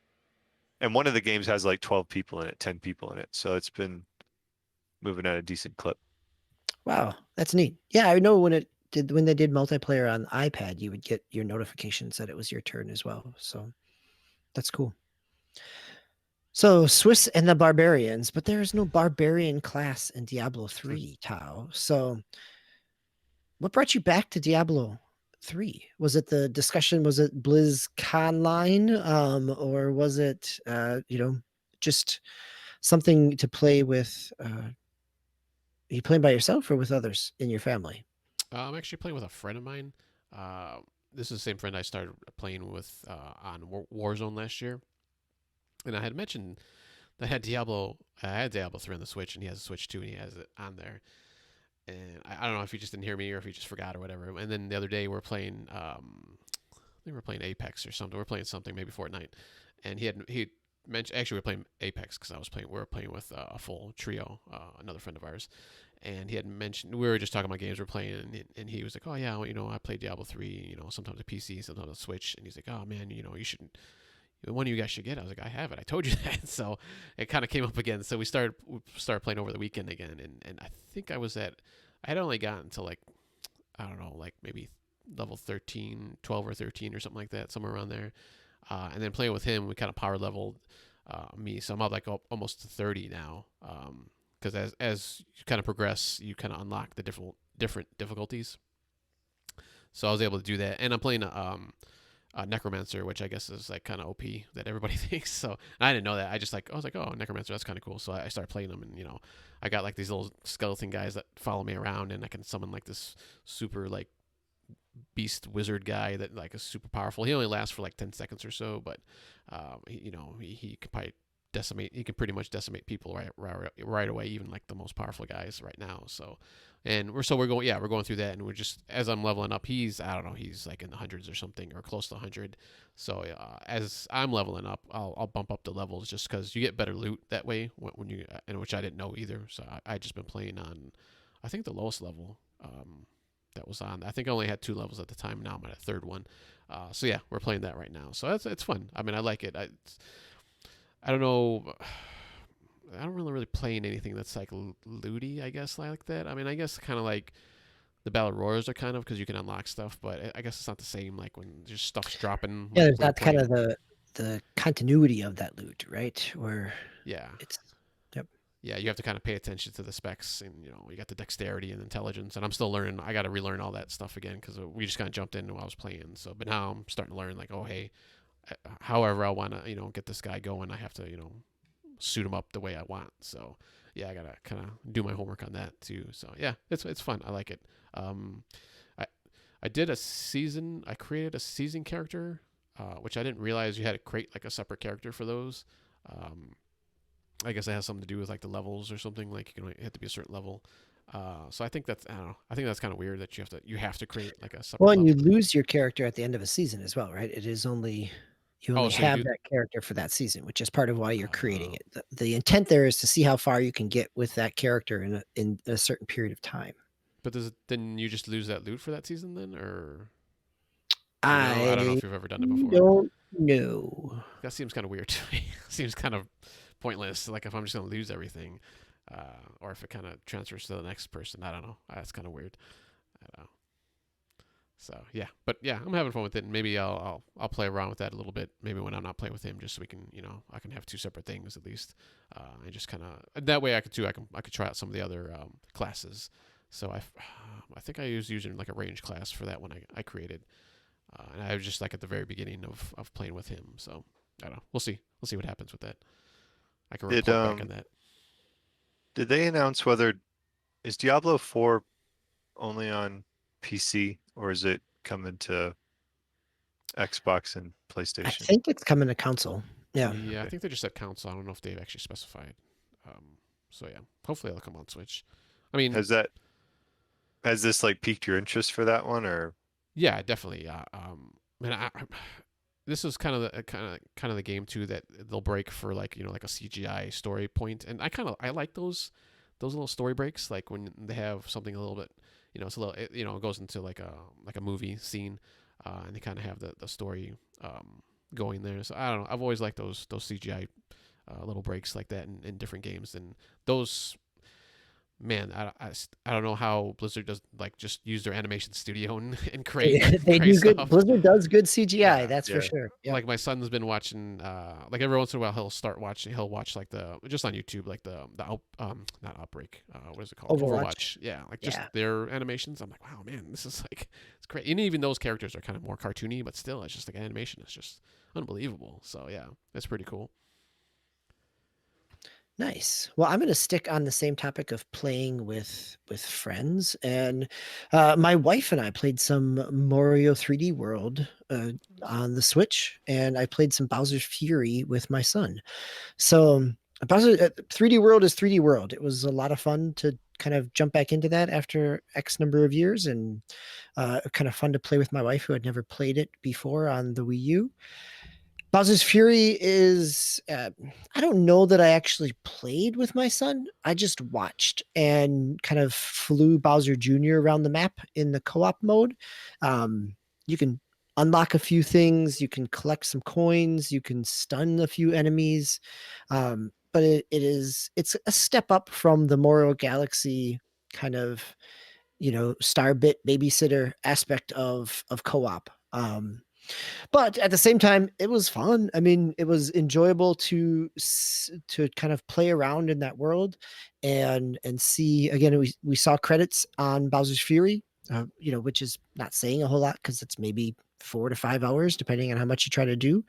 And one of the games has like 12 people in it, 10 people in it. So it's been moving at a decent clip. Wow, that's neat. Yeah, I know when they did multiplayer on iPad, you would get your notifications that it was your turn as well. So that's cool. So Swiss and the Barbarians, but there is no barbarian class in Diablo 3, Tao. So what brought you back to Diablo 3? Was it the discussion? Was it BlizzConline? Or was it just something to play with? Are you playing by yourself or with others in your family? I'm actually playing with a friend of mine. Uh, this is the same friend I started playing with on Warzone last year, and I had mentioned that I had Diablo 3 on the Switch, and he has a Switch too, and he has it on there. And I don't know if he just didn't hear me or if he just forgot or whatever. And then the other day we're playing, I think we're playing Apex or something. We're playing something, maybe Fortnite, and he mentioned actually we're playing Apex because we were playing with a full trio, another friend of ours, and he had mentioned we were just talking about games we're playing, and he was like, oh yeah, well, I play Diablo 3, sometimes a PC, sometimes a Switch, and he's like, oh man, you should. One of you guys should get it. I was like, I have it. I told you that. So it kind of came up again. So we started playing over the weekend again, and I think I had only gotten to like, I don't know, like maybe level 13, 12 or 13 or something like that, somewhere around there. And then playing with him, we kind of power leveled me. So I'm up like almost to 30 now. Because as you kind of progress, you kind of unlock the different difficulties. So I was able to do that. And I'm playing Necromancer, which I guess is like kind of OP that everybody thinks. So I didn't know that. I was like, oh, Necromancer, that's kind of cool. So I started playing them, and I got like these little skeleton guys that follow me around, and I can summon like this super like beast wizard guy that like is super powerful. He only lasts for like 10 seconds or so, but he could probably decimate. He can pretty much decimate people right away, even like the most powerful guys right now. So. And we're going through that, and we're just as I'm leveling up, he's like in the hundreds or something, or close to 100. So as I'm leveling up, I'll bump up the levels just because you get better loot that way when you, and which I didn't know either. So I just been playing on, I think the lowest level that was on. I think I only had 2 levels at the time. Now I'm at a 3rd one. So yeah, we're playing that right now. So it's fun. I mean, I like it. I don't know. I don't really play in anything that's like looty, I guess, like that. I mean, I guess kind of like the Battle Royals are kind of because you can unlock stuff, but I guess it's not the same like when just stuff's dropping. Yeah, there's not kind of the continuity of that loot, right? Or yeah, it's yep. Yeah, you have to kind of pay attention to the specs, and you got the dexterity and intelligence, and I'm still learning. I got to relearn all that stuff again because we just kind of jumped in while I was playing. So, but now I'm starting to learn like, oh hey, however I want to get this guy going, I have to suit him up the way I want. So yeah, I gotta kind of do my homework on that too. So yeah, it's fun. I like it. I did a season. I created a season character, which I didn't realize you had to create like a separate character for those. I guess it has something to do with like the levels or something. Like you have to be a certain level. So I think that's I think that's kind of weird that you have to create like a separate. Well, and level. you lose your character at the end of a season as well, right? It is only. You only have that character for that season, which is part of why you're creating it. The intent there is to see how far you can get with that character in a certain period of time. But then you just lose that loot for that season then, or I don't know if you've ever done it before. Don't know. That seems kind of weird to me. Seems kind of pointless. Like if I'm just gonna lose everything, or if it kind of transfers to the next person. I don't know. That's kind of weird. I don't know. So yeah, but yeah, I'm having fun with it. And maybe I'll play around with that a little bit. Maybe when I'm not playing with him, just so we can I can have 2 separate things at least, and just kind of that way I could try out some of the other classes. So I think I was using like a range class for that one I created, and I was just like at the very beginning of playing with him. So I don't know. We'll see what happens with that. I can report back on that. Did they announce whether is Diablo 4 only on PC, or is it coming to Xbox and PlayStation? I think it's coming to console. Yeah. Yeah, I think they just said console. I don't know if they've actually specified. So yeah, hopefully it'll come on Switch. I mean, has this like piqued your interest for that one, or? Yeah, definitely. Man, this is kind of the game too that they'll break for like like a CGI story point, and I like those little story breaks, like when they have something a little bit it's a little, it goes into like a movie scene, and they kind of have the story going there. So I don't know. I've always liked those CGI little breaks like that in different games, and those. Man, I don't know how Blizzard does like just use their animation studio and create They create do good. stuff. Blizzard does good CGI. Yeah, That's for yeah. sure. Yeah. like my son's been watching like every once in a while he'll watch like the just on YouTube like not Outbreak, what is it called, Overwatch. Yeah, like just Yeah. their animations. I'm like, wow, man, this is like, it's great. And even those characters are kind of more cartoony, but still it's just like animation is just unbelievable. So yeah, that's pretty cool. Nice. Well, I'm going to stick on the same topic of playing with friends, and my wife and I played some Mario 3D World on the Switch, and I played some Bowser's Fury with my son. So Bowser 3D World is 3D World. It was a lot of fun to kind of jump back into that after X number of years, and kind of fun to play with my wife who had never played it before on the Wii U. Bowser's Fury is, I don't know that I actually played with my son. I just watched and kind of flew Bowser Jr. around the map in the co-op mode. You can unlock a few things, you can collect some coins, you can stun a few enemies. But it's a step up from the Mario Galaxy kind of, star bit babysitter aspect of co-op. But at the same time, it was fun. I mean, it was enjoyable to kind of play around in that world and see. Again, we saw credits on Bowser's Fury, which is not saying a whole lot because it's maybe 4 to 5 hours depending on how much you try to do.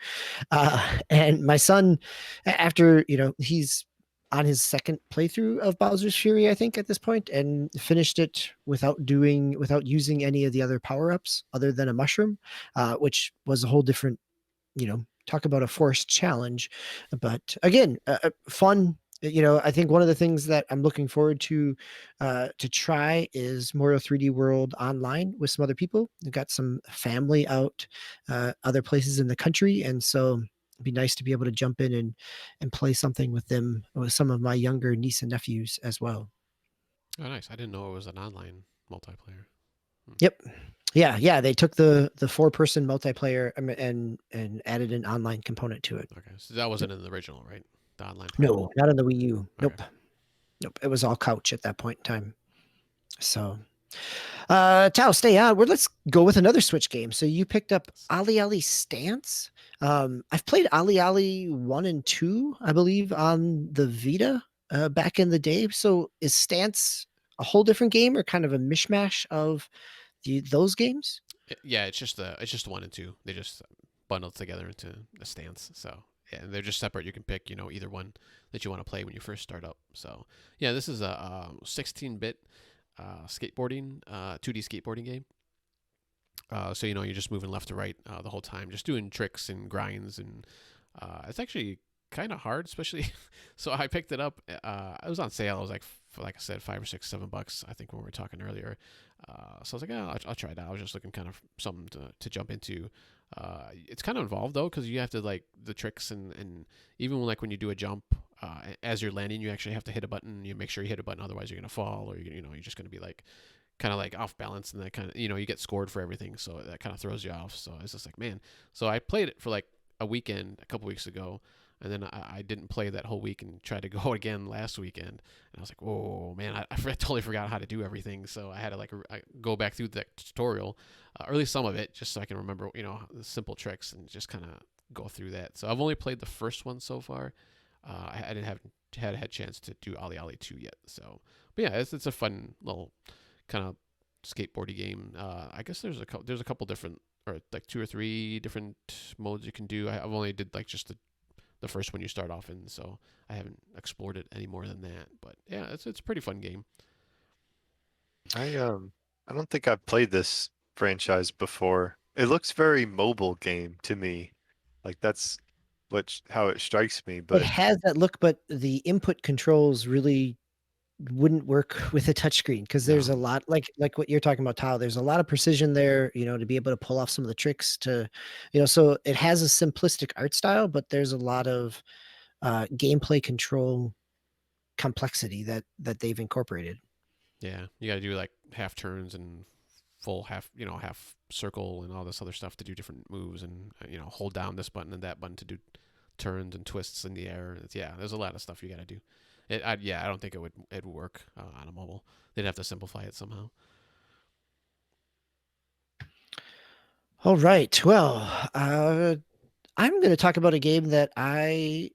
And my son, after he's on his second playthrough of Bowser's Fury, I think at this point, and finished it without using any of the other power-ups other than a mushroom, which was a whole different, talk about a forced challenge. But again, fun. I think one of the things that I'm looking forward to try is Mario 3D World online with some other people. We've got some family out other places in the country, and so it'd be nice to be able to jump in and play something with them, with some of my younger niece and nephews as well. Oh, nice. I didn't know it was an online multiplayer. Yep. Yeah. They took the 4-person multiplayer and added an online component to it. Okay, so that wasn't in the original, right? The online part? No, not on the Wii U. Okay. Nope. It was all couch at that point in time. So, Tao, stay on. Let's go with another Switch game. So you picked up Ali Ali Stance. I've played Ali Ali 1 and 2, I believe, on the Vita back in the day. So is Stance a whole different game or kind of a mishmash of those games? Yeah, it's just the 1 and 2. They just bundled together into a Stance. So yeah, they're just separate. You can pick either one that you want to play when you first start up. So yeah, this is a 16-bit skateboarding 2D skateboarding game. So you're just moving left to right the whole time, just doing tricks and grinds, and it's actually kind of hard, especially. So I picked it up. It was on sale. It was like I said, $5 or $6, $7. I think when we were talking earlier. So I was like, I'll try it out. I was just looking kind of something to jump into. It's kind of involved though, because you have to like the tricks and even when you do a jump, as you're landing, you actually have to hit a button. You make sure you hit a button, otherwise you're gonna fall, or you're just gonna be like kind of like off balance, and that kind of you get scored for everything, so that kind of throws you off. So it's just like, man. So I played it for like a weekend a couple weeks ago, and then I didn't play that whole week and tried to go again last weekend, and I was like, whoa, man, I totally forgot how to do everything. So I had to go back through the tutorial, or at least some of it, just so I can remember the simple tricks and just kind of go through that. So I've only played the first one so far. I didn't have had a chance to do Ali Ali 2 yet. So, but yeah, it's a fun little kind of skateboardy game. I guess there's a couple different, or like 2 or 3 different modes you can do. I've only did like just the first one you start off in, so I haven't explored it any more than that. But yeah, it's a pretty fun game. I don't think I've played this franchise before. It looks very mobile game to me. Like that's how it strikes me. But It has that look, but the input controls really wouldn't work with a touchscreen because there's a lot like what you're talking about, Tao. There's a lot of precision there, to be able to pull off some of the tricks so it has a simplistic art style, but there's a lot of gameplay control complexity that they've incorporated. Yeah, you got to do like half turns and full half, half circle and all this other stuff to do different moves, and hold down this button and that button to do turns and twists in the air. Yeah, there's a lot of stuff you got to do. I don't think it'd work on a mobile. They'd have to simplify it somehow. All right. Well, I'm going to talk about a game that I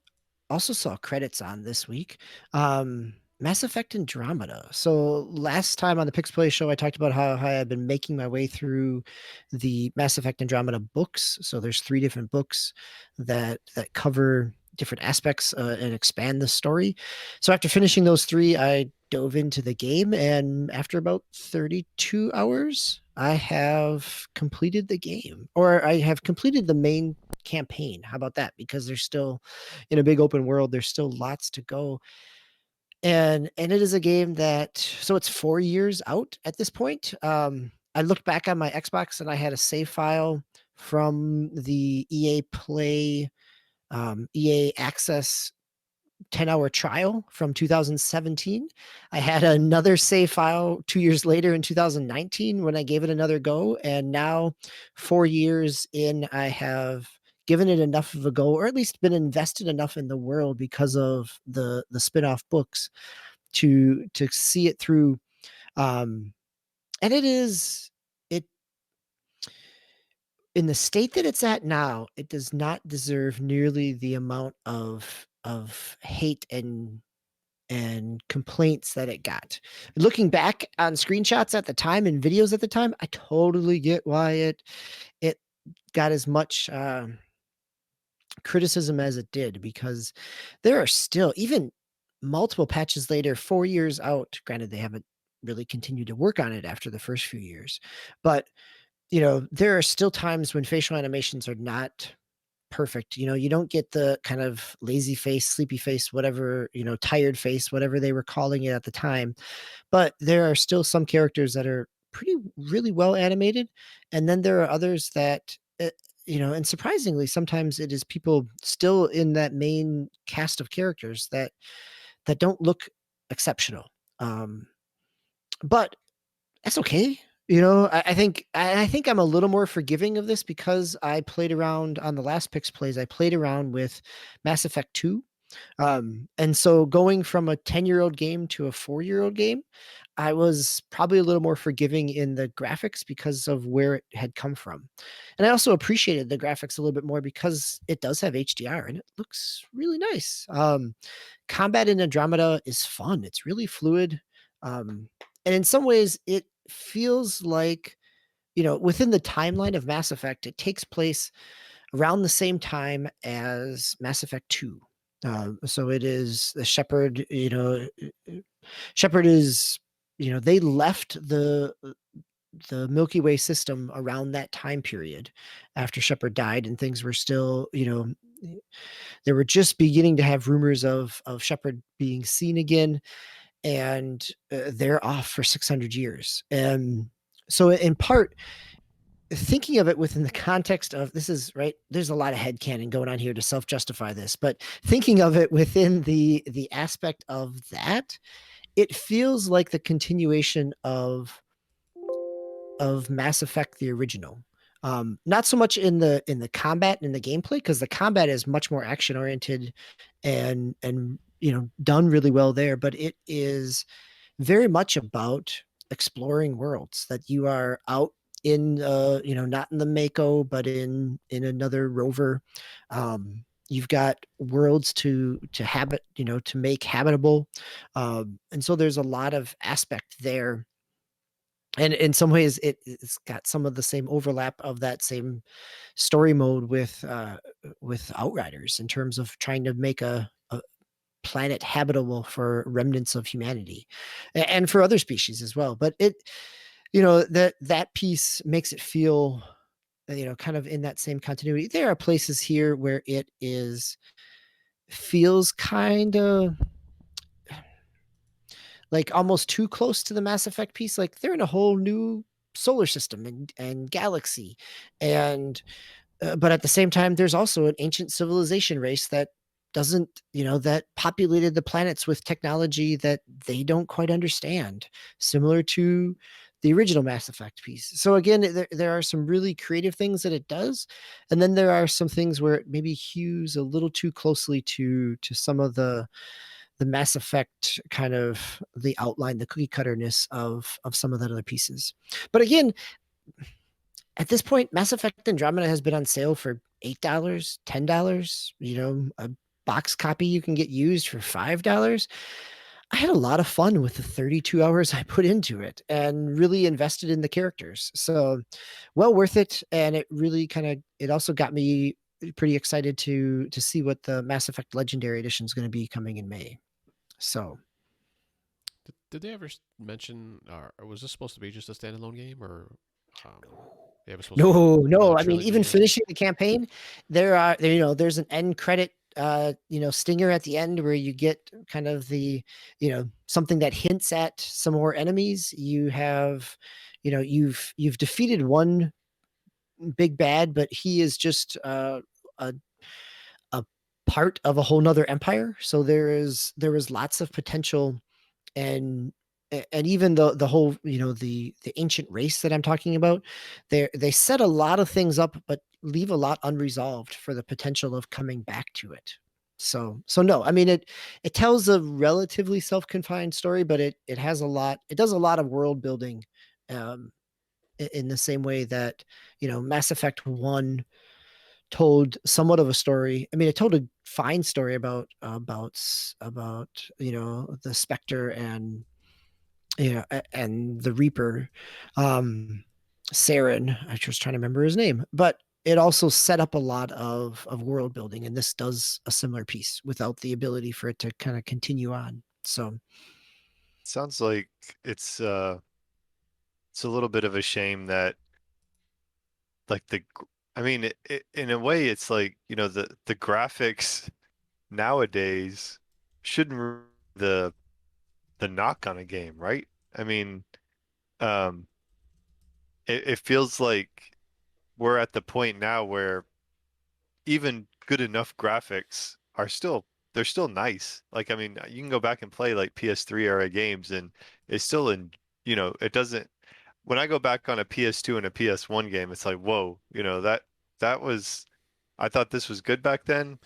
also saw credits on this week. Mass Effect Andromeda. So last time on the Pickz Playz show, I talked about how I had been making my way through the Mass Effect Andromeda books. So there's 3 different books that cover different aspects and expand the story. So after finishing those 3, I dove into the game, and after about 32 hours, I have completed the game, or I have completed the main campaign. How about that? Because there's still, in a big open world, there's still lots to go. And it is a game that, so it's 4 years out at this point. I looked back on my Xbox and I had a save file from the EA Play, EA Access 10-hour trial from 2017. I had another save file 2 years later in 2019 when I gave it another go. And now 4 years in, I have given it enough of a go, or at least been invested enough in the world because of the spin-off books to see it through. And it in the state that it's at now, it does not deserve nearly the amount of hate and complaints that it got. Looking back on screenshots at the time and videos at the time, I totally get why it got as much criticism as it did, because there are still, even multiple patches later, 4 years out. Granted, they haven't really continued to work on it after the first few years, but there are still times when facial animations are not perfect. You don't get the kind of lazy face, sleepy face, whatever, tired face, whatever they were calling it at the time. But there are still some characters that are really well animated. And then there are others that, and surprisingly, sometimes it is people still in that main cast of characters that don't look exceptional. But that's okay. I think I'm a little more forgiving of this because I played around on the last Pickz Playz. I played around with Mass Effect 2. And so going from a 10-year-old game to a 4-year-old game, I was probably a little more forgiving in the graphics because of where it had come from. And I also appreciated the graphics a little bit more because it does have HDR and it looks really nice. Combat in Andromeda is fun. It's really fluid. And in some ways it feels like, within the timeline of Mass Effect, it takes place around the same time as Mass Effect 2. So it is the Shepard, Shepard is, they left the Milky Way system around that time period after Shepard died, and things were still, they were just beginning to have rumors of Shepard being seen again, and they're off for 600 years. And so in part, thinking of it within the context of this is right, there's a lot of headcanon going on here to self-justify this, but thinking of it within the aspect of that, it feels like the continuation of Mass Effect the original. Not so much in the combat and in the gameplay, because the combat is much more action oriented and done really well there, but it is very much about exploring worlds that you are out in, not in the Mako, but in another rover. You've got worlds to habit, to make habitable. And so there's a lot of aspect there. And in some ways it's got some of the same overlap of that same story mode with Outriders in terms of trying to make a planet habitable for remnants of humanity and for other species as well. But it, that piece makes it feel, kind of in that same continuity. There are places here where it feels kind of like almost too close to the Mass Effect piece. Like they're in a whole new solar system and galaxy. And, but at the same time, there's also an ancient civilization race that doesn't, that populated the planets with technology that they don't quite understand, similar to the original Mass Effect piece. So again, there are some really creative things that it does, and then there are some things where it maybe hews a little too closely to some of the Mass Effect kind of the outline, the cookie cutterness of some of that other pieces. But again, at this point, Mass Effect Andromeda has been on sale for $8, $10. A box copy you can get used for $5. I had a lot of fun with the 32 hours I put into it and really invested in the characters. So well worth it. And it really it also got me pretty excited to see what the Mass Effect Legendary Edition is going to be coming in May. So Did they ever mention, or was this supposed to be just a standalone game, or um, it was supposed to be no. a I mean, even trilogy? finishing the campaign, there's an end credit, stinger at the end where you get kind of the, something that hints at some more enemies. You have, you've defeated one big bad, but he is just a a part of a whole nother empire. So there is lots of potential, and even the whole, the ancient race that I'm talking about, they set a lot of things up but leave a lot unresolved for the potential of coming back to it. So no, I mean, it tells a relatively self-confined story, but it has a lot, it does a lot of world building, um in the same way that, Mass Effect 1 told somewhat of a story. I mean, it told a fine story about the Spectre and, and the Reaper, Saren. I was trying to remember his name, but it also set up a lot of world building, and this does a similar piece without the ability for it to kind of continue on. So Sounds like it's uh it's a little bit of a shame that like I mean in a way it's like, the graphics nowadays shouldn't the knock on a game, right? I mean, um it feels like we're at the point now where even good enough graphics are still they're still nice. Like, I mean, you can go back and play like PS3 era games and it's still it doesn't when I go back on a PS2 and a PS1 game, it's like, whoa, that was I thought this was good back then.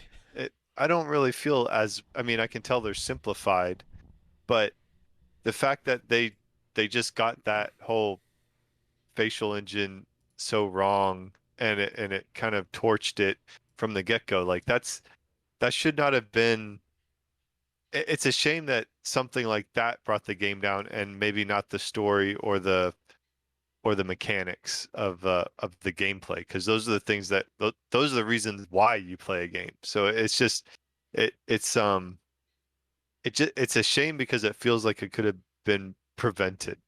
I don't really feel as I mean, I can tell they're simplified, but the fact that they just got that whole facial engine so wrong and it kind of torched it from the get-go. Like that should not have been it's a shame that something like that brought the game down and maybe not the story or the mechanics of the gameplay, because those are the things that those are the reasons why you play a game. So it's just it's a shame because it feels like it could have been prevented.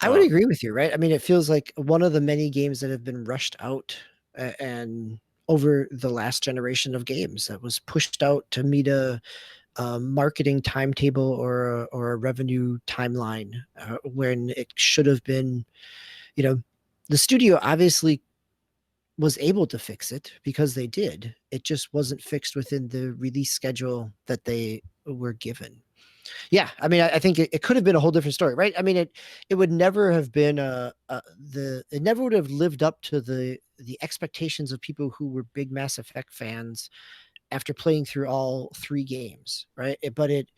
I would agree with you, right? I mean, it feels like one of the many games that have been rushed out, and over the last generation of games that was pushed out to meet a marketing timetable or a revenue timeline, when it should have been, you know, the studio obviously was able to fix it because they did. It just wasn't fixed within the release schedule that they were given. Yeah, I mean, I think it could have been a whole different story, right? I mean, it would never have been it never would have lived up to the expectations of people who were big Mass Effect fans after playing through all three games, right? But it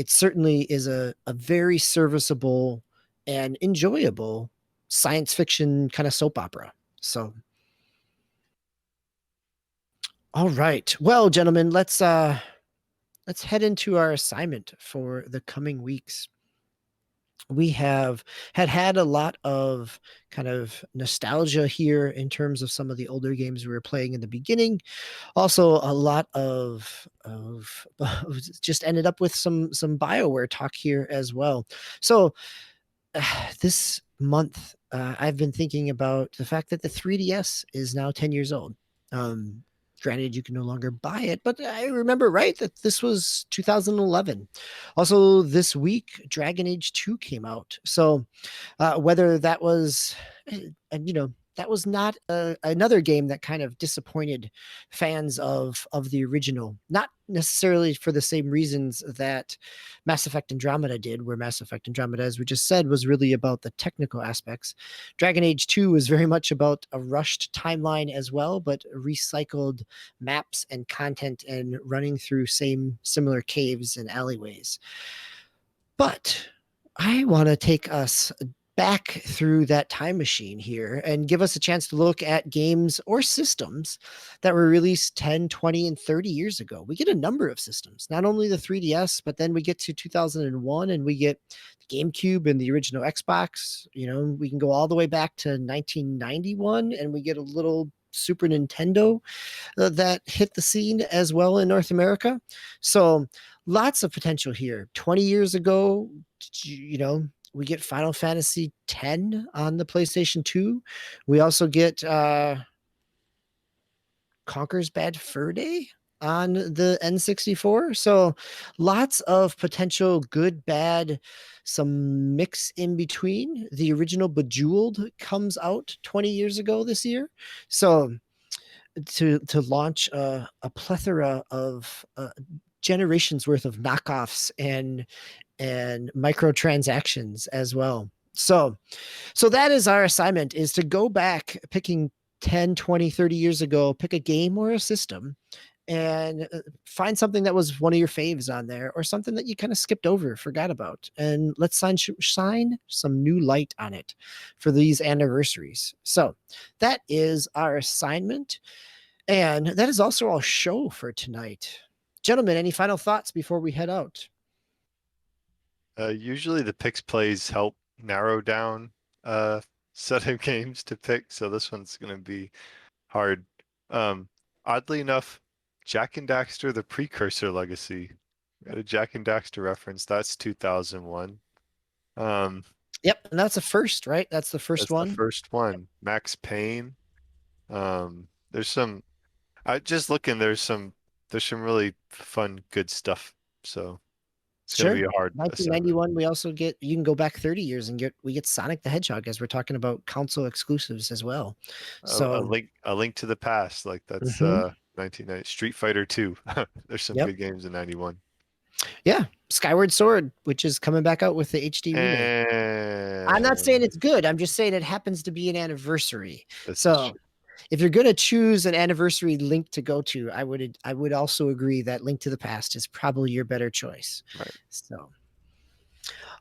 certainly is a very serviceable and enjoyable science fiction kind of soap opera. So, all right, well, gentlemen, let's head into our assignment for the coming weeks. We have had a lot of kind of nostalgia here in terms of some of the older games we were playing in the beginning. Also, a lot of just ended up with some BioWare talk here as well. So this month, I've been thinking about the fact that the 3DS is now 10 years old. Um, Granted, you can no longer buy it, but I remember right that this was 2011. Also, this week, Dragon Age 2 came out. So, whether that was, and that was not another game that kind of disappointed fans of the original, not necessarily for the same reasons that Mass Effect Andromeda did, where Mass Effect Andromeda, as we just said, was really about the technical aspects. Dragon Age 2 was very much about a rushed timeline as well, but recycled maps and content and running through similar caves and alleyways. But I want to take us back through that time machine here and give us a chance to look at games or systems that were released 10, 20, and 30 years ago. We get a number of systems, not only the 3DS, but then we get to 2001 and we get the GameCube and the original Xbox. You know, we can go all the way back to 1991 and we get a little Super Nintendo that hit the scene as well in North America. So lots of potential here. 20 years ago, you know, we get Final Fantasy X on the PlayStation 2. We also get Conker's Bad Fur Day on the N64. So lots of potential good, bad, some mix in between. The original Bejeweled comes out 20 years ago this year. So to launch a plethora of generations worth of knockoffs and microtransactions as well. So that is our assignment, is to go back picking 10, 20, 30 years ago, pick a game or a system and find something that was one of your faves on there or something that you kind of skipped over, forgot about. And let's shine some new light on it for these anniversaries. So that is our assignment. And that is also our show for tonight. Gentlemen, any final thoughts before we head out? Usually the Pickz Playz help narrow down set of games to pick, so this one's gonna be hard. Oddly enough, Jak and Daxter: The Precursor Legacy. Got a Jak and Daxter reference. That's 2001. Yep, and that's a first, right? That's the first That's one. the first one. Max Payne. There's some. I just looking. There's some really fun, good stuff. So it's gonna be a hard assignment. 1991. We also get, you can go back 30 years and we get Sonic the Hedgehog, as we're talking about console exclusives as well. So a link to the past, like that's 1990. Street Fighter 2. There's some good games in 91. Yeah, Skyward Sword, which is coming back out with the HD remake. I'm not saying it's good. I'm just saying it happens to be an anniversary. So if you're going to choose an anniversary link to go to, I would also agree that Link to the Past is probably your better choice. Right. So,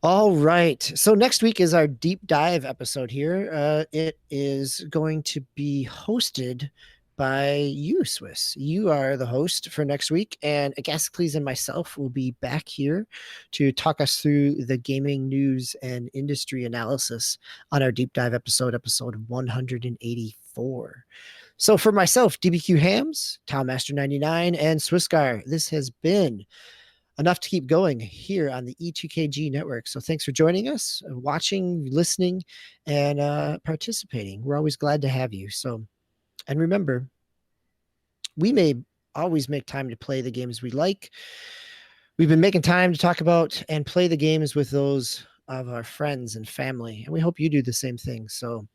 all right. So next week is our deep dive episode here. It is going to be hosted by you, Swiss. You are the host for next week, and Agassicles and myself will be back here to talk us through the gaming news and industry analysis on our deep dive episode 184. So for myself, DBQ Hams, Towmaster99, and Swissgar, this has been enough to keep going here on the E2KG network. So thanks for joining us, watching, listening, and participating. We're always glad to have you. So, and remember, we may always make time to play the games we like. We've been making time to talk about and play the games with those of our friends and family, and we hope you do the same thing. So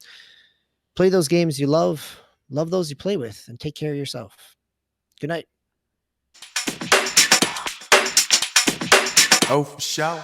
play those games you love those you play with, and take care of yourself. Good night. Oh, for sure.